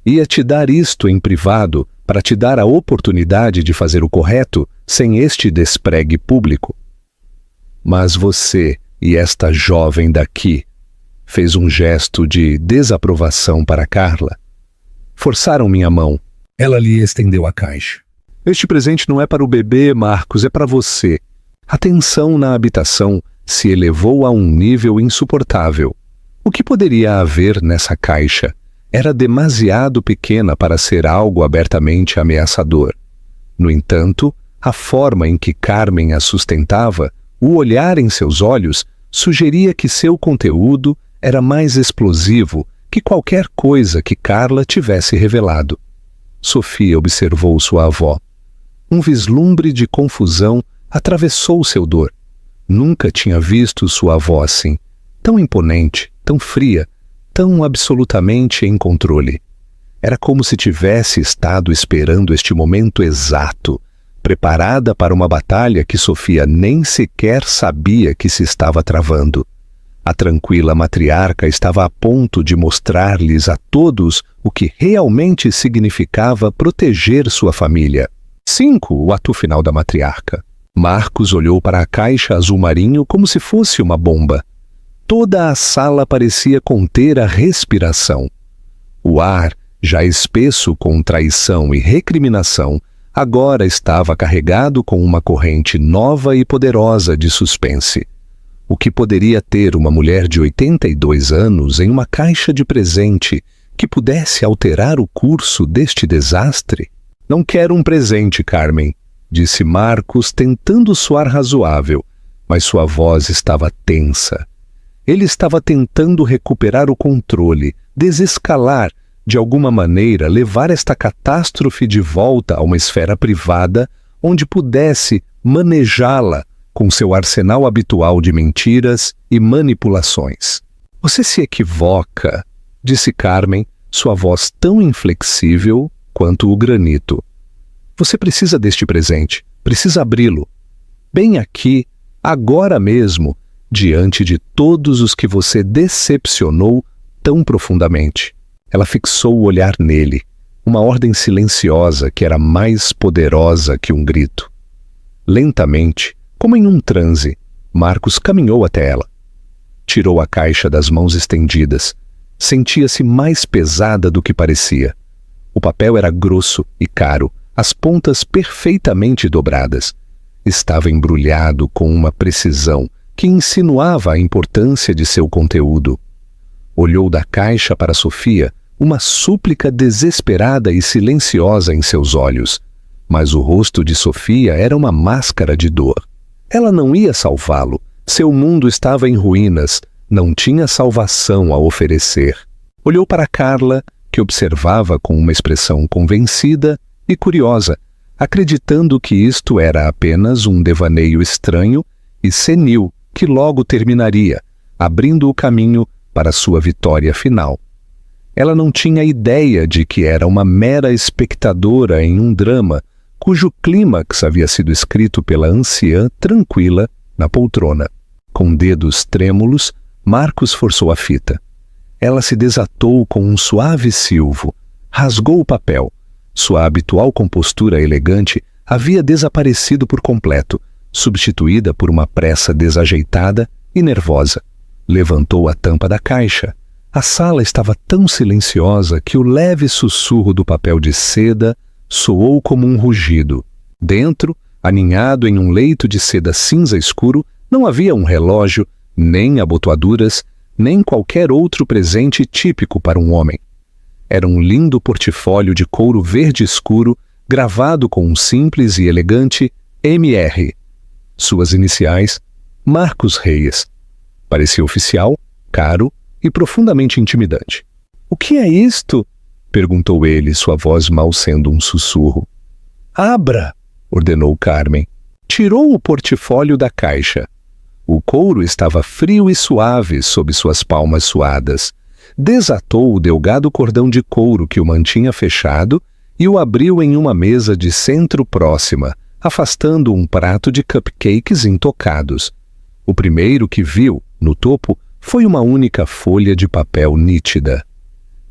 Ia te dar isto em privado para te dar a oportunidade de fazer o correto sem este despregue público. Mas você e esta jovem daqui, fez um gesto de desaprovação para Carla. Forçaram minha mão. Ela lhe estendeu a caixa. Este presente não é para o bebê, Marcos, é para você. A tensão na habitação se elevou a um nível insuportável. O que poderia haver nessa caixa? Era demasiado pequena para ser algo abertamente ameaçador. No entanto, a forma em que Carmen a sustentava, o olhar em seus olhos, sugeria que seu conteúdo era mais explosivo que qualquer coisa que Carla tivesse revelado. Sofia observou sua avó. Um vislumbre de confusão atravessou seu dor. Nunca tinha visto sua avó assim, tão imponente, tão fria, tão absolutamente em controle. Era como se tivesse estado esperando este momento exato, preparada para uma batalha que Sofia nem sequer sabia que se estava travando. A tranquila matriarca estava a ponto de mostrar-lhes a todos o que realmente significava proteger sua família. 5. O ato final da matriarca. Marcos olhou para a caixa azul marinho como se fosse uma bomba. Toda a sala parecia conter a respiração. O ar, já espesso com traição e recriminação, agora estava carregado com uma corrente nova e poderosa de suspense. O que poderia ter uma mulher de 82 anos em uma caixa de presente que pudesse alterar o curso deste desastre? Não quero um presente, Carmen, disse Marcos, tentando soar razoável, mas sua voz estava tensa. Ele estava tentando recuperar o controle, desescalar, de alguma maneira levar esta catástrofe de volta a uma esfera privada onde pudesse manejá-la com seu arsenal habitual de mentiras e manipulações. Você se equivoca, disse Carmen, sua voz tão inflexível quanto o granito. Você precisa deste presente, precisa abri-lo. Bem aqui, agora mesmo, diante de todos os que você decepcionou tão profundamente. Ela fixou o olhar nele, uma ordem silenciosa que era mais poderosa que um grito. Lentamente, como em um transe, Marcos caminhou até ela. Tirou a caixa das mãos estendidas. Sentia-se mais pesada do que parecia. O papel era grosso e caro, as pontas perfeitamente dobradas. Estava embrulhado com uma precisão que insinuava a importância de seu conteúdo. Olhou da caixa para Sofia, uma súplica desesperada e silenciosa em seus olhos. Mas o rosto de Sofia era uma máscara de dor. Ela não ia salvá-lo. Seu mundo estava em ruínas. Não tinha salvação a oferecer. Olhou para Carla, que observava com uma expressão convencida e curiosa, acreditando que isto era apenas um devaneio estranho e senil que logo terminaria, abrindo o caminho para sua vitória final. Ela não tinha ideia de que era uma mera espectadora em um drama cujo clímax havia sido escrito pela anciã tranquila na poltrona. Com dedos trêmulos, Marcos forçou a fita. Ela se desatou com um suave silvo, rasgou o papel. Sua habitual compostura elegante havia desaparecido por completo, substituída por uma pressa desajeitada e nervosa. Levantou a tampa da caixa. A sala estava tão silenciosa que o leve sussurro do papel de seda soou como um rugido. Dentro, aninhado em um leito de seda cinza escuro, não havia um relógio, nem abotoaduras, nem qualquer outro presente típico para um homem. Era um lindo portfólio de couro verde escuro, gravado com um simples e elegante MR. Suas iniciais, Marcos Reyes. Parecia oficial, caro e profundamente intimidante. "O que é isto?" perguntou ele, sua voz mal sendo um sussurro. "Abra!" ordenou Carmen. Tirou o portfólio da caixa. O couro estava frio e suave sob suas palmas suadas. Desatou o delgado cordão de couro que o mantinha fechado e o abriu em uma mesa de centro próxima, afastando um prato de cupcakes intocados. O primeiro que viu, no topo, foi uma única folha de papel nítida.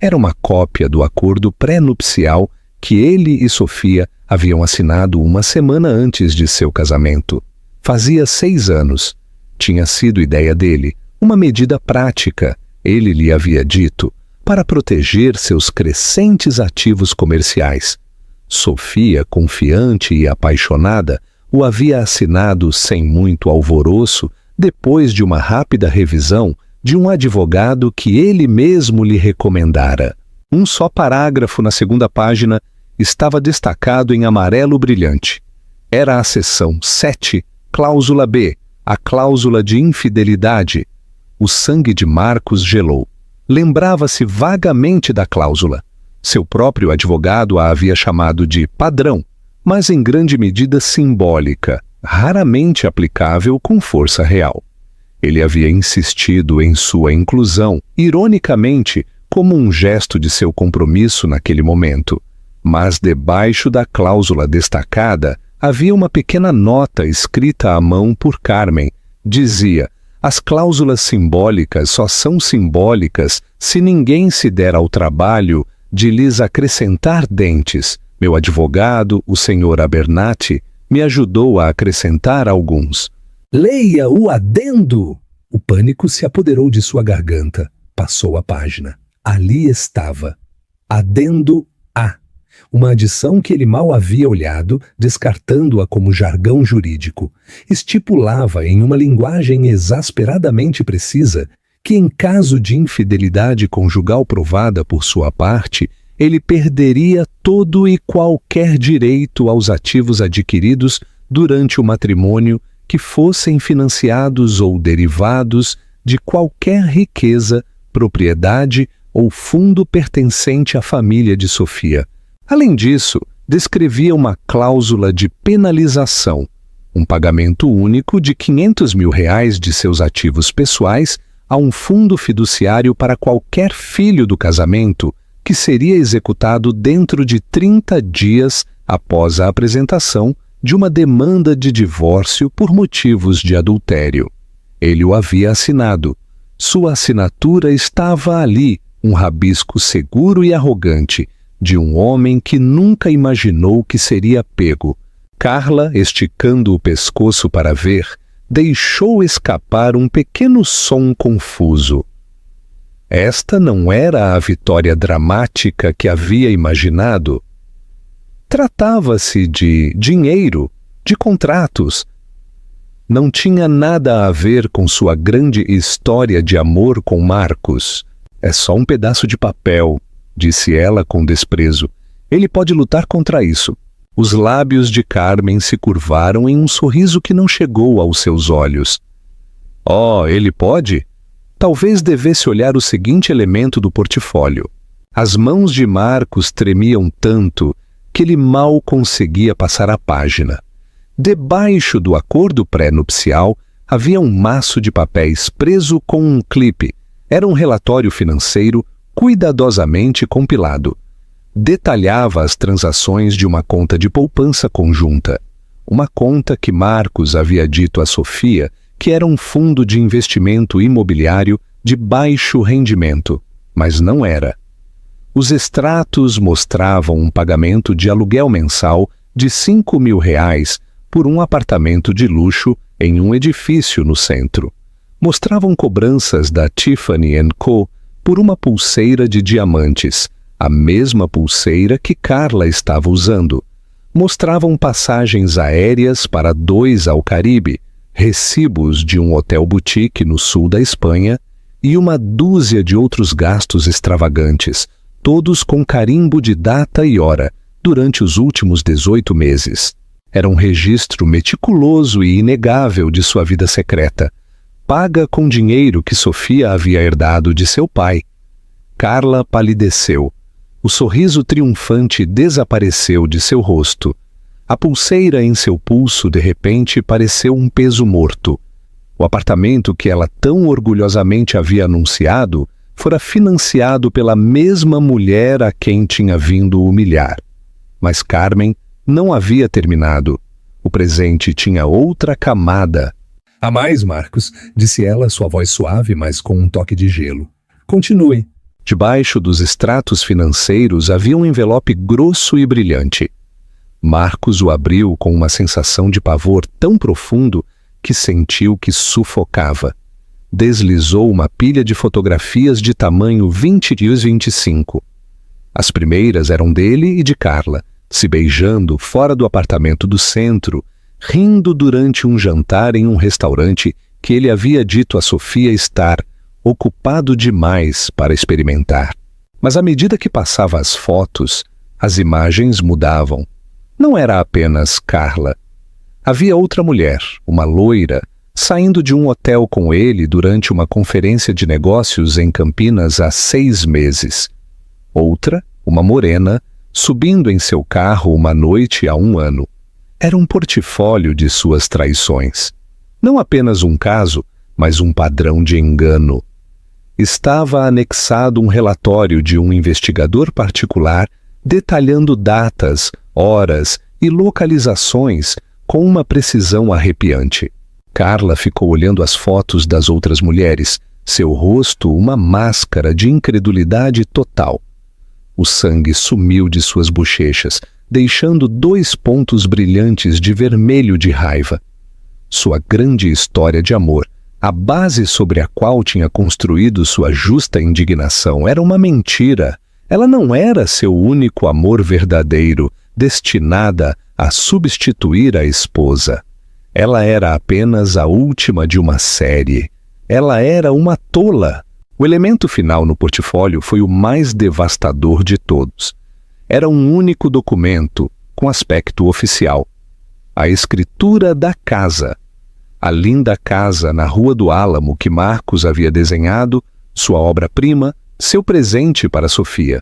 Era uma cópia do acordo pré-nupcial que ele e Sofia haviam assinado uma semana antes de seu casamento. Fazia 6 anos. Tinha sido ideia dele, uma medida prática, ele lhe havia dito, para proteger seus crescentes ativos comerciais. Sofia, confiante e apaixonada, o havia assinado sem muito alvoroço, depois de uma rápida revisão de um advogado que ele mesmo lhe recomendara. Um só parágrafo na segunda página estava destacado em amarelo brilhante. Era a seção 7, cláusula B, a cláusula de infidelidade. O sangue de Marcos gelou. Lembrava-se vagamente da cláusula. Seu próprio advogado a havia chamado de padrão, mas em grande medida simbólica, raramente aplicável com força real. Ele havia insistido em sua inclusão, ironicamente, como um gesto de seu compromisso naquele momento. Mas debaixo da cláusula destacada havia uma pequena nota escrita à mão por Carmen. Dizia: "As cláusulas simbólicas só são simbólicas se ninguém se der ao trabalho de lhes acrescentar dentes. Meu advogado, o Sr. Abernathy, me ajudou a acrescentar alguns." "Leia o adendo!" O pânico se apoderou de sua garganta. Passou a página. Ali estava. Adendo A. Uma adição que ele mal havia olhado, descartando-a como jargão jurídico. Estipulava em uma linguagem exasperadamente precisa que, em caso de infidelidade conjugal provada por sua parte, ele perderia todo e qualquer direito aos ativos adquiridos durante o matrimônio que fossem financiados ou derivados de qualquer riqueza, propriedade ou fundo pertencente à família de Sofia. Além disso, descrevia uma cláusula de penalização, um pagamento único de R$500 mil de seus ativos pessoais a um fundo fiduciário para qualquer filho do casamento, que seria executado dentro de 30 dias após a apresentação de uma demanda de divórcio por motivos de adultério. Ele o havia assinado. Sua assinatura estava ali, um rabisco seguro e arrogante, de um homem que nunca imaginou que seria pego. Carla, esticando o pescoço para ver, deixou escapar um pequeno som confuso. Esta não era a vitória dramática que havia imaginado. Tratava-se de dinheiro, de contratos. Não tinha nada a ver com sua grande história de amor com Marcos. "É só um pedaço de papel", disse ela com desprezo. "Ele pode lutar contra isso." Os lábios de Carmen se curvaram em um sorriso que não chegou aos seus olhos. "Oh, ele pode?" Talvez devesse olhar o seguinte elemento do portfólio. As mãos de Marcos tremiam tanto que ele mal conseguia passar a página. Debaixo do acordo pré-nupcial havia um maço de papéis preso com um clipe. Era um relatório financeiro cuidadosamente compilado. Detalhava as transações de uma conta de poupança conjunta. Uma conta que Marcos havia dito a Sofia que era um fundo de investimento imobiliário de baixo rendimento, mas não era. Os extratos mostravam um pagamento de aluguel mensal de R$5 mil por um apartamento de luxo em um edifício no centro. Mostravam cobranças da Tiffany & Co. por uma pulseira de diamantes, a mesma pulseira que Carla estava usando. Mostravam passagens aéreas para 2 ao Caribe, recibos de um hotel boutique no sul da Espanha e uma dúzia de outros gastos extravagantes, todos com carimbo de data e hora, durante os últimos 18 meses. Era um registro meticuloso e inegável de sua vida secreta, paga com dinheiro que Sofia havia herdado de seu pai. Carla palideceu. O sorriso triunfante desapareceu de seu rosto. A pulseira em seu pulso, de repente, pareceu um peso morto. O apartamento que ela tão orgulhosamente havia anunciado fora financiado pela mesma mulher a quem tinha vindo humilhar. Mas Carmen não havia terminado. O presente tinha outra camada. Há mais, Marcos, disse ela, sua voz suave, mas com um toque de gelo. Continue. Debaixo dos extratos financeiros havia um envelope grosso e brilhante. Marcos o abriu com uma sensação de pavor tão profundo que sentiu que sufocava. Deslizou uma pilha de fotografias de tamanho 20x25. As primeiras eram dele e de Carla, se beijando fora do apartamento do centro, rindo durante um jantar em um restaurante que ele havia dito a Sofia estar ocupado demais para experimentar. Mas à medida que passava as fotos, as imagens mudavam. Não era apenas Carla. Havia outra mulher, uma loira, saindo de um hotel com ele durante uma conferência de negócios em Campinas há 6 meses. Outra, uma morena, subindo em seu carro uma noite há 1 ano. Era um portfólio de suas traições. Não apenas um caso, mas um padrão de engano. Estava anexado um relatório de um investigador particular detalhando datas, horas e localizações com uma precisão arrepiante. Carla ficou olhando as fotos das outras mulheres, seu rosto uma máscara de incredulidade total. O sangue sumiu de suas bochechas, deixando 2 pontos brilhantes de vermelho de raiva. Sua grande história de amor, a base sobre a qual tinha construído sua justa indignação, era uma mentira. Ela não era seu único amor verdadeiro, destinada a substituir a esposa. Ela era apenas a última de uma série. Ela era uma tola. O elemento final no portfólio foi o mais devastador de todos. Era um único documento, com aspecto oficial. A escritura da casa. A linda casa na Rua do Álamo que Marcos havia desenhado, sua obra-prima, seu presente para Sofia.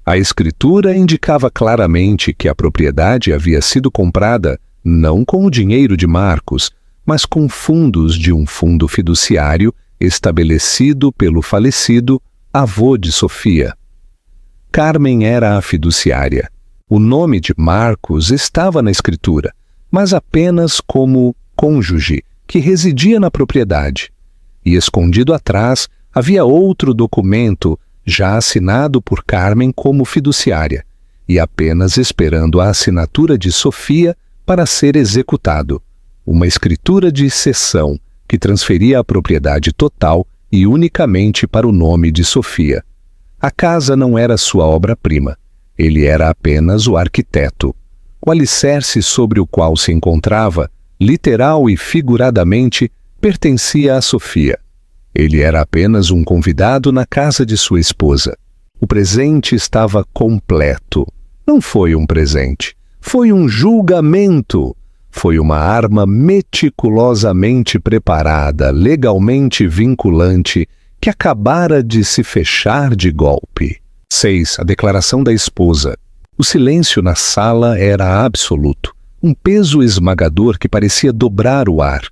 A escritura indicava claramente que a propriedade havia sido comprada não com o dinheiro de Marcos, mas com fundos de um fundo fiduciário estabelecido pelo falecido avô de Sofia. Carmen era a fiduciária. O nome de Marcos estava na escritura, mas apenas como cônjuge que residia na propriedade. E escondido atrás havia outro documento já assinado por Carmen como fiduciária e apenas esperando a assinatura de Sofia para ser executado. Uma escritura de cessão que transferia a propriedade total e unicamente para o nome de Sofia. A casa não era sua obra-prima. Ele era apenas o arquiteto. O alicerce sobre o qual se encontrava, literal e figuradamente, pertencia a Sofia. Ele era apenas um convidado na casa de sua esposa. O presente estava completo. Não foi um presente. Foi um julgamento. Foi uma arma meticulosamente preparada, legalmente vinculante, que acabara de se fechar de golpe. 6. A declaração da esposa. O silêncio na sala era absoluto. Um peso esmagador que parecia dobrar o ar.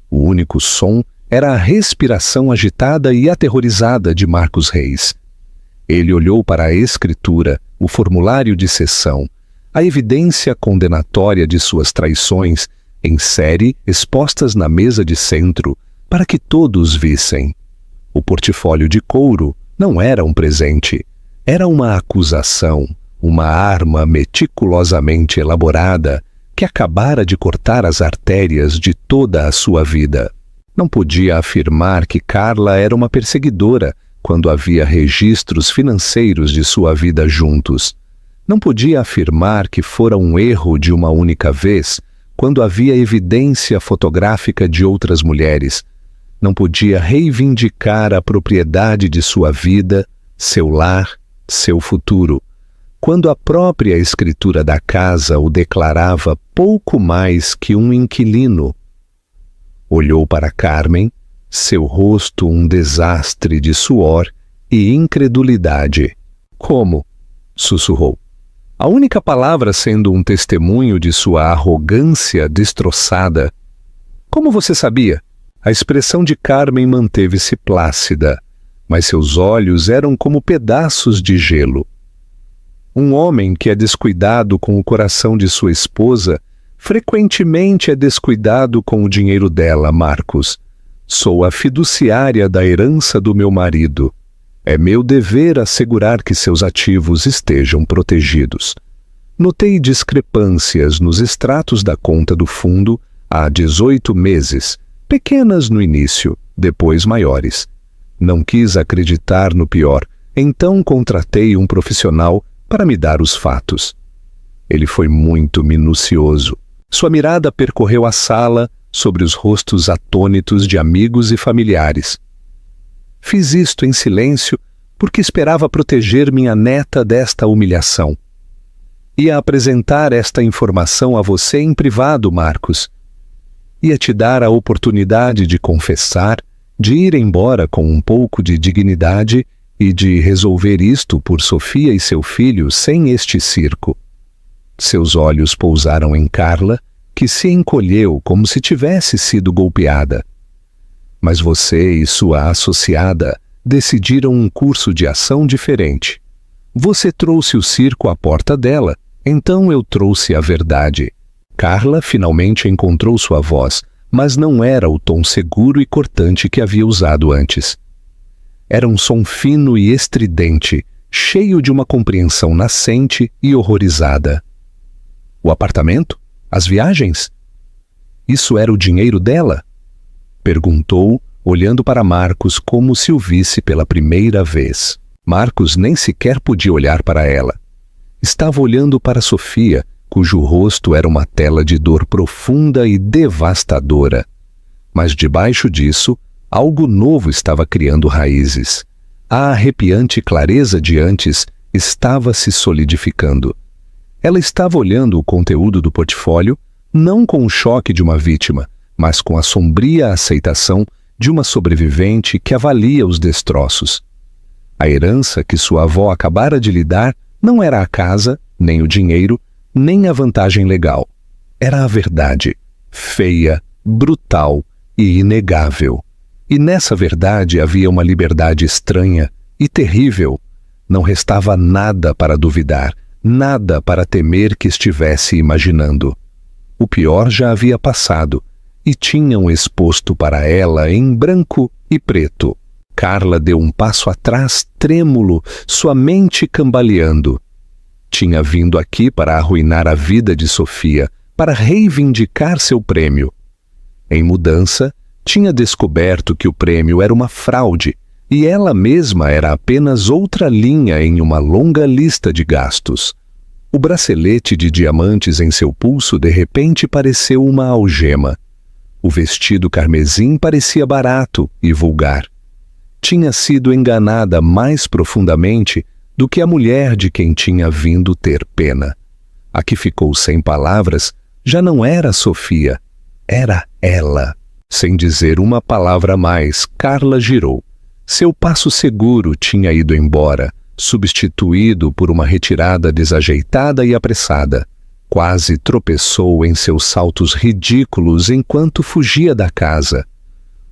O único som era a respiração agitada e aterrorizada de Marcos Reis. Ele olhou para a escritura, o formulário de cessão, a evidência condenatória de suas traições, em série expostas na mesa de centro, para que todos vissem. O portfólio de couro não era um presente, era uma acusação, uma arma meticulosamente elaborada que acabara de cortar as artérias de toda a sua vida. Não podia afirmar que Carla era uma perseguidora quando havia registros financeiros de sua vida juntos. Não podia afirmar que fora um erro de uma única vez quando havia evidência fotográfica de outras mulheres. Não podia reivindicar a propriedade de sua vida, seu lar, seu futuro, quando a própria escritura da casa o declarava pouco mais que um inquilino. Olhou para Carmen, seu rosto um desastre de suor e incredulidade. Como? Sussurrou. A única palavra sendo um testemunho de sua arrogância destroçada. Como você sabia? A expressão de Carmen manteve-se plácida, mas seus olhos eram como pedaços de gelo. Um homem que é descuidado com o coração de sua esposa frequentemente é descuidado com o dinheiro dela, Marcos. Sou a fiduciária da herança do meu marido. É meu dever assegurar que seus ativos estejam protegidos. Notei discrepâncias nos extratos da conta do fundo há 18 meses, pequenas no início, depois maiores. Não quis acreditar no pior, então contratei um profissional para me dar os fatos. Ele foi muito minucioso. Sua mirada percorreu a sala sobre os rostos atônitos de amigos e familiares. Fiz isto em silêncio porque esperava proteger minha neta desta humilhação. Ia apresentar esta informação a você em privado, Marcos. Ia te dar a oportunidade de confessar, de ir embora com um pouco de dignidade e de resolver isto por Sofia e seu filho sem este circo. Seus olhos pousaram em Carla, que se encolheu como se tivesse sido golpeada. Mas você e sua associada decidiram um curso de ação diferente. Você trouxe o circo à porta dela, então eu trouxe a verdade. Carla finalmente encontrou sua voz, mas não era o tom seguro e cortante que havia usado antes. Era um som fino e estridente, cheio de uma compreensão nascente e horrorizada. O apartamento? As viagens? Isso era o dinheiro dela? Perguntou, olhando para Marcos como se o visse pela primeira vez. Marcos nem sequer podia olhar para ela. Estava olhando para Sofia, cujo rosto era uma tela de dor profunda e devastadora. Mas debaixo disso, algo novo estava criando raízes. A arrepiante clareza de antes estava se solidificando. Ela estava olhando o conteúdo do portfólio, não com o choque de uma vítima, mas com a sombria aceitação de uma sobrevivente que avalia os destroços. A herança que sua avó acabara de lhe dar não era a casa, nem o dinheiro, nem a vantagem legal. Era a verdade, feia, brutal e inegável. E nessa verdade havia uma liberdade estranha e terrível. Não restava nada para duvidar, nada para temer que estivesse imaginando. O pior já havia passado, e tinham exposto para ela em branco e preto. Carla deu um passo atrás trêmulo, sua mente cambaleando. Tinha vindo aqui para arruinar a vida de Sofia, para reivindicar seu prêmio. Em mudança, tinha descoberto que o prêmio era uma fraude, e ela mesma era apenas outra linha em uma longa lista de gastos. O bracelete de diamantes em seu pulso de repente pareceu uma algema. O vestido carmesim parecia barato e vulgar. Tinha sido enganada mais profundamente do que a mulher de quem tinha vindo ter pena. A que ficou sem palavras já não era Sofia, era ela. Sem dizer uma palavra a mais, Carla girou. Seu passo seguro tinha ido embora, substituído por uma retirada desajeitada e apressada. Quase tropeçou em seus saltos ridículos enquanto fugia da casa.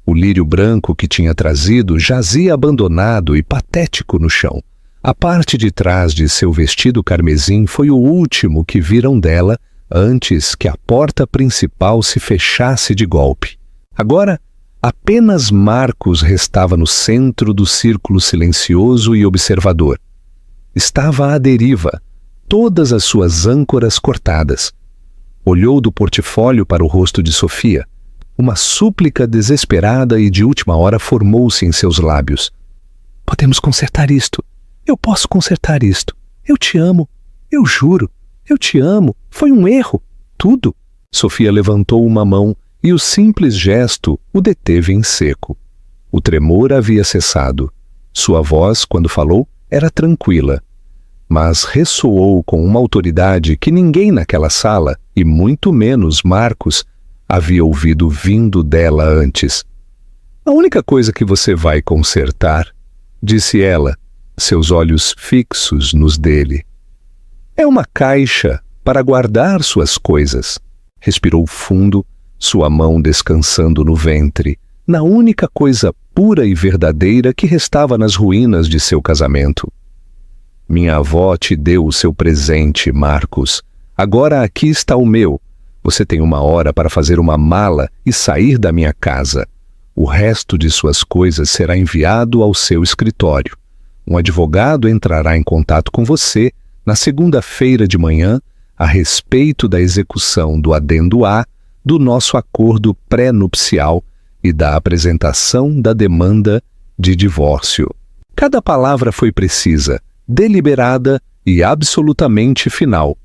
O lírio branco que tinha trazido jazia abandonado e patético no chão. A parte de trás de seu vestido carmesim foi o último que viram dela antes que a porta principal se fechasse de golpe. Agora, apenas Marcos restava no centro do círculo silencioso e observador. Estava à deriva, todas as suas âncoras cortadas. Olhou do portfólio para o rosto de Sofia. Uma súplica desesperada e de última hora formou-se em seus lábios. Podemos consertar isto. Eu posso consertar isto. Eu te amo. Eu juro. Eu te amo. Foi um erro. Tudo. Sofia levantou uma mão e o simples gesto o deteve em seco. O tremor havia cessado. Sua voz, quando falou, era tranquila, mas ressoou com uma autoridade que ninguém naquela sala, e muito menos Marcos, havia ouvido vindo dela antes. A única coisa que você vai consertar, disse ela, seus olhos fixos nos dele, é uma caixa para guardar suas coisas. Respirou fundo, sua mão descansando no ventre, na única coisa pura e verdadeira que restava nas ruínas de seu casamento. Minha avó te deu o seu presente, Marcos. Agora aqui está o meu. Você tem 1 hora para fazer uma mala e sair da minha casa. O resto de suas coisas será enviado ao seu escritório. Um advogado entrará em contato com você na segunda-feira de manhã a respeito da execução do adendo A do nosso acordo pré-nupcial e da apresentação da demanda de divórcio. Cada palavra foi precisa, deliberada e absolutamente final.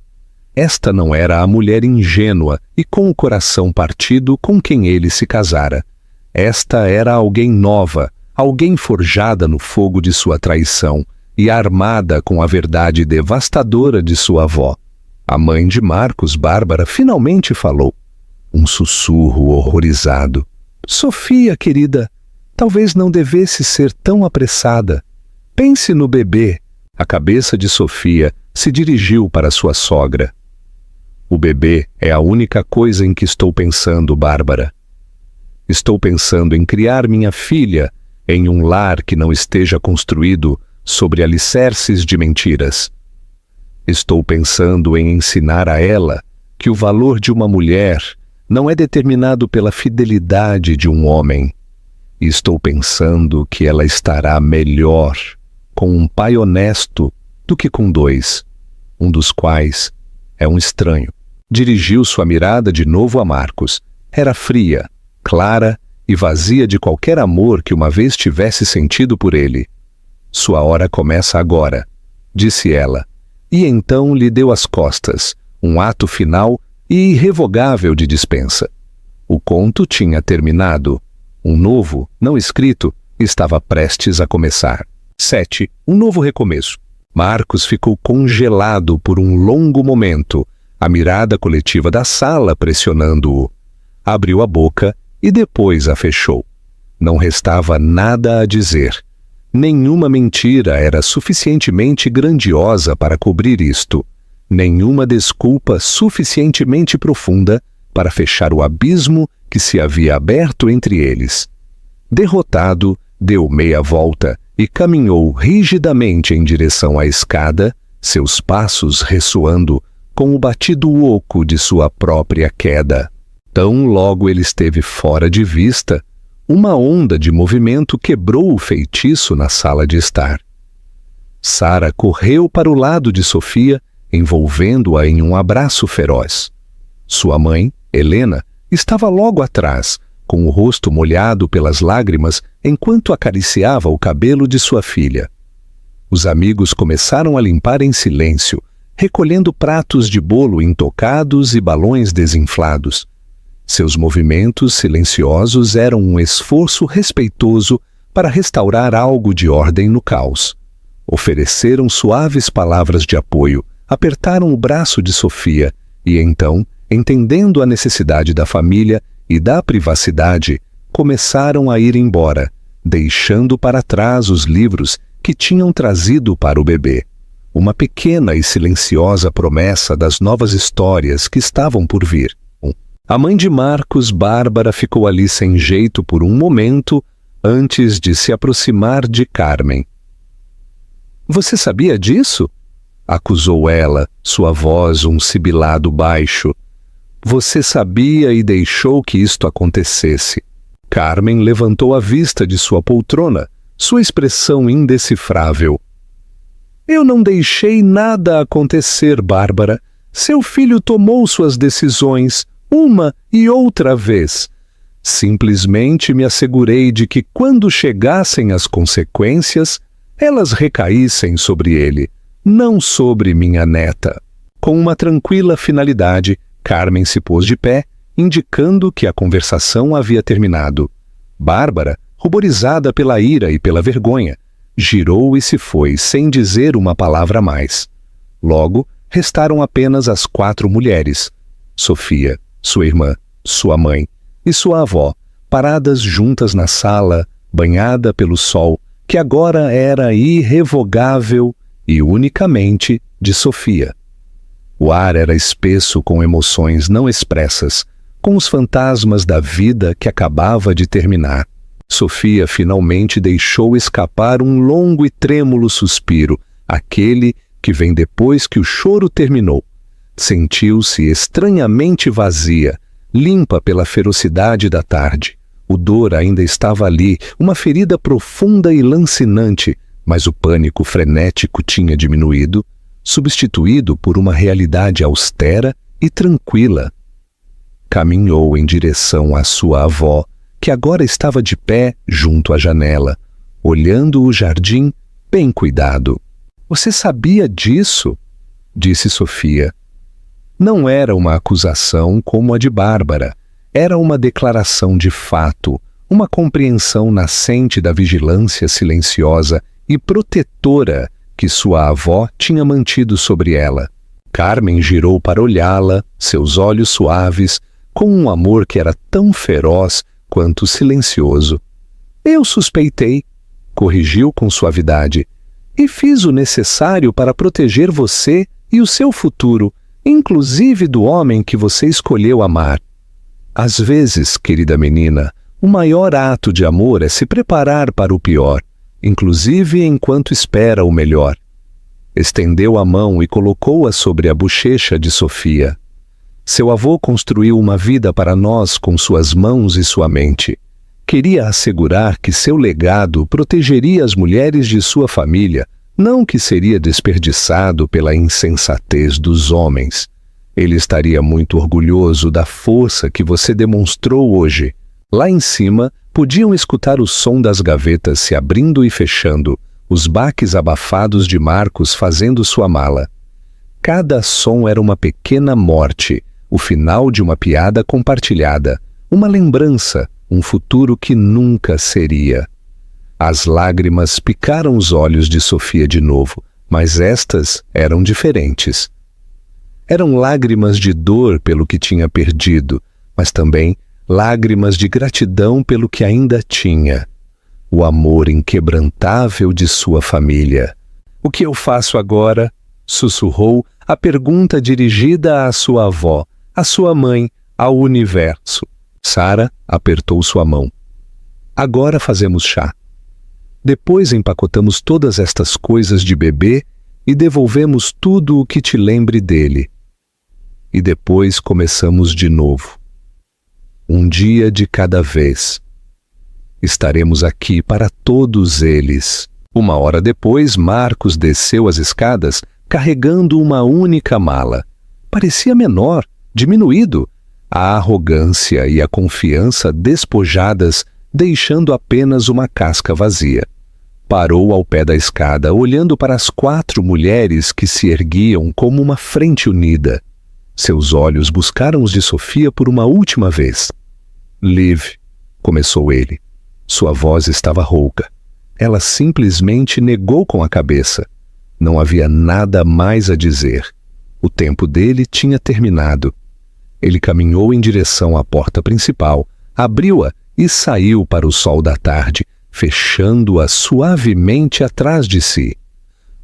Esta não era a mulher ingênua e com o coração partido com quem ele se casara. Esta era alguém nova, alguém forjada no fogo de sua traição e armada com a verdade devastadora de sua avó. A mãe de Marcos, Bárbara, finalmente falou. Um sussurro horrorizado. Sofia, querida, talvez não devesse ser tão apressada. Pense no bebê. A cabeça de Sofia se dirigiu para sua sogra. O bebê é a única coisa em que estou pensando, Bárbara. Estou pensando em criar minha filha em um lar que não esteja construído sobre alicerces de mentiras. Estou pensando em ensinar a ela que o valor de uma mulher não é determinado pela fidelidade de um homem. E estou pensando que ela estará melhor com um pai honesto do que com 2, um dos quais é um estranho. Dirigiu sua mirada de novo a Marcos. Era fria, clara e vazia de qualquer amor que uma vez tivesse sentido por ele. Sua hora começa agora, disse ela, e então lhe deu as costas, um ato final e irrevogável de dispensa. O conto tinha terminado. Um novo, não escrito, estava prestes a começar. 7. Um novo recomeço. Marcos ficou congelado por um longo momento, a mirada coletiva da sala pressionando-o. Abriu a boca e depois a fechou. Não restava nada a dizer. Nenhuma mentira era suficientemente grandiosa para cobrir isto. Nenhuma desculpa suficientemente profunda para fechar o abismo que se havia aberto entre eles. Derrotado, deu meia volta e caminhou rigidamente em direção à escada, seus passos ressoando com o batido oco de sua própria queda. Tão logo ele esteve fora de vista, uma onda de movimento quebrou o feitiço na sala de estar. Sara correu para o lado de Sofia, envolvendo-a em um abraço feroz. Sua mãe, Helena, estava logo atrás, com o rosto molhado pelas lágrimas enquanto acariciava o cabelo de sua filha. Os amigos começaram a limpar em silêncio, recolhendo pratos de bolo intocados e balões desinflados. Seus movimentos silenciosos eram um esforço respeitoso para restaurar algo de ordem no caos. Ofereceram suaves palavras de apoio, apertaram o braço de Sofia e então, entendendo a necessidade da família e da privacidade, começaram a ir embora, deixando para trás os livros que tinham trazido para o bebê. Uma pequena e silenciosa promessa das novas histórias que estavam por vir. A mãe de Marcos, Bárbara, ficou ali sem jeito por um momento antes de se aproximar de Carmen. Você sabia disso? Acusou ela, sua voz um sibilado baixo. Você sabia e deixou que isto acontecesse. Carmen levantou a vista de sua poltrona, sua expressão indecifrável. Eu não deixei nada acontecer, Bárbara. Seu filho tomou suas decisões uma e outra vez. Simplesmente me assegurei de que, quando chegassem as consequências, elas recaíssem sobre ele, não sobre minha neta. Com uma tranquila finalidade, Carmen se pôs de pé, indicando que a conversação havia terminado. Bárbara, ruborizada pela ira e pela vergonha, girou e se foi sem dizer uma palavra a mais. Logo, restaram apenas as 4 mulheres: Sofia, sua irmã, sua mãe e sua avó, paradas juntas na sala, banhada pelo sol, que agora era irrevogável e unicamente de Sofia. O ar era espesso com emoções não expressas, com os fantasmas da vida que acabava de terminar. Sofia finalmente deixou escapar um longo e trêmulo suspiro, aquele que vem depois que o choro terminou. Sentiu-se estranhamente vazia, limpa pela ferocidade da tarde. O dor ainda estava ali, uma ferida profunda e lancinante, mas o pânico frenético tinha diminuído, substituído por uma realidade austera e tranquila. Caminhou em direção à sua avó, que agora estava de pé junto à janela, olhando o jardim bem cuidado. "Você sabia disso?" disse Sofia. Não era uma acusação como a de Bárbara, era uma declaração de fato, uma compreensão nascente da vigilância silenciosa e protetora que sua avó tinha mantido sobre ela. Carmen girou para olhá-la, seus olhos suaves, com um amor que era tão feroz quanto silencioso. "Eu suspeitei", corrigiu com suavidade, "e fiz o necessário para proteger você e o seu futuro, inclusive do homem que você escolheu amar. Às vezes, querida menina, o maior ato de amor é se preparar para o pior, inclusive enquanto espera o melhor." Estendeu a mão e colocou-a sobre a bochecha de Sofia. Seu avô construiu uma vida para nós com suas mãos e sua mente. Queria assegurar que seu legado protegeria as mulheres de sua família, não que seria desperdiçado pela insensatez dos homens. Ele estaria muito orgulhoso da força que você demonstrou hoje. Lá em cima, podiam escutar o som das gavetas se abrindo e fechando, os baques abafados de Marcos fazendo sua mala. Cada som era uma pequena morte, o final de uma piada compartilhada, uma lembrança, um futuro que nunca seria. As lágrimas picaram os olhos de Sofia de novo, mas estas eram diferentes. Eram lágrimas de dor pelo que tinha perdido, mas também lágrimas de gratidão pelo que ainda tinha. O amor inquebrantável de sua família. "O que eu faço agora?" sussurrou a pergunta dirigida à sua avó, à sua mãe, ao universo. Sara apertou sua mão. "Agora fazemos chá. Depois empacotamos todas estas coisas de bebê e devolvemos tudo o que te lembre dele. E depois começamos de novo. Um dia de cada vez. Estaremos aqui para todos eles." 1 hora depois, Marcos desceu as escadas carregando uma única mala. Parecia menor, diminuído, a arrogância e a confiança despojadas, deixando apenas uma casca vazia. Parou ao pé da escada, olhando para as 4 mulheres que se erguiam como uma frente unida. Seus olhos buscaram os de Sofia por uma última vez. "Liv", começou ele. Sua voz estava rouca. Ela simplesmente negou com a cabeça. Não havia nada mais a dizer. O tempo dele tinha terminado. Ele caminhou em direção à porta principal, abriu-a e saiu para o sol da tarde, fechando-a suavemente atrás de si.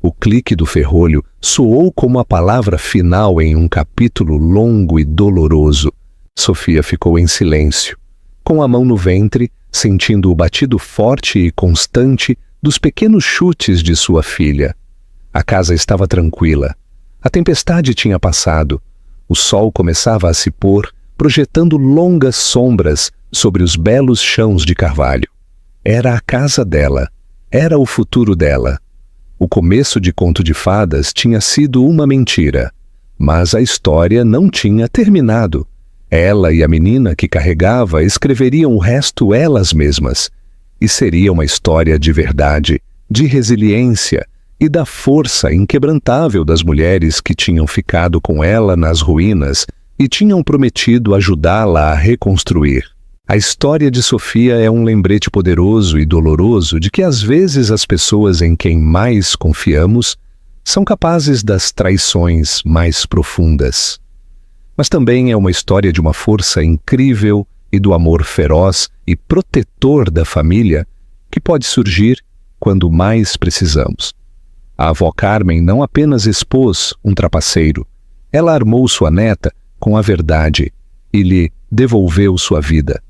O clique do ferrolho soou como a palavra final em um capítulo longo e doloroso. Sofia ficou em silêncio, com a mão no ventre, sentindo o batido forte e constante dos pequenos chutes de sua filha. A casa estava tranquila. A tempestade tinha passado. O sol começava a se pôr, projetando longas sombras sobre os belos chãos de carvalho. Era a casa dela. Era o futuro dela. O começo de Conto de Fadas tinha sido uma mentira. Mas a história não tinha terminado. Ela e a menina que carregava escreveriam o resto elas mesmas. E seria uma história de verdade, de resiliência e da força inquebrantável das mulheres que tinham ficado com ela nas ruínas e tinham prometido ajudá-la a reconstruir. A história de Sofia é um lembrete poderoso e doloroso de que às vezes as pessoas em quem mais confiamos são capazes das traições mais profundas. Mas também é uma história de uma força incrível e do amor feroz e protetor da família que pode surgir quando mais precisamos. A avó Carmen não apenas expôs um trapaceiro, ela armou sua neta com a verdade e lhe devolveu sua vida.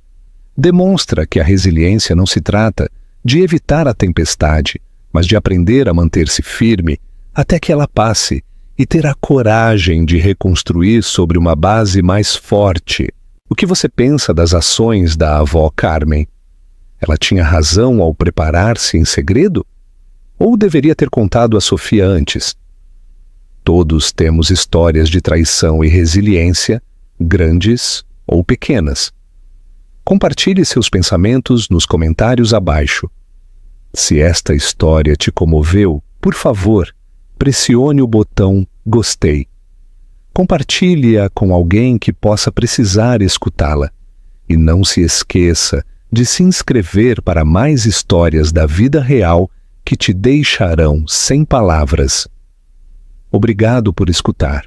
Demonstra que a resiliência não se trata de evitar a tempestade, mas de aprender a manter-se firme até que ela passe e ter a coragem de reconstruir sobre uma base mais forte. O que você pensa das ações da avó Carmen? Ela tinha razão ao preparar-se em segredo? Ou deveria ter contado a Sofia antes? Todos temos histórias de traição e resiliência, grandes ou pequenas. Compartilhe seus pensamentos nos comentários abaixo. Se esta história te comoveu, por favor, pressione o botão gostei. Compartilhe-a com alguém que possa precisar escutá-la. E não se esqueça de se inscrever para mais histórias da vida real que te deixarão sem palavras. Obrigado por escutar.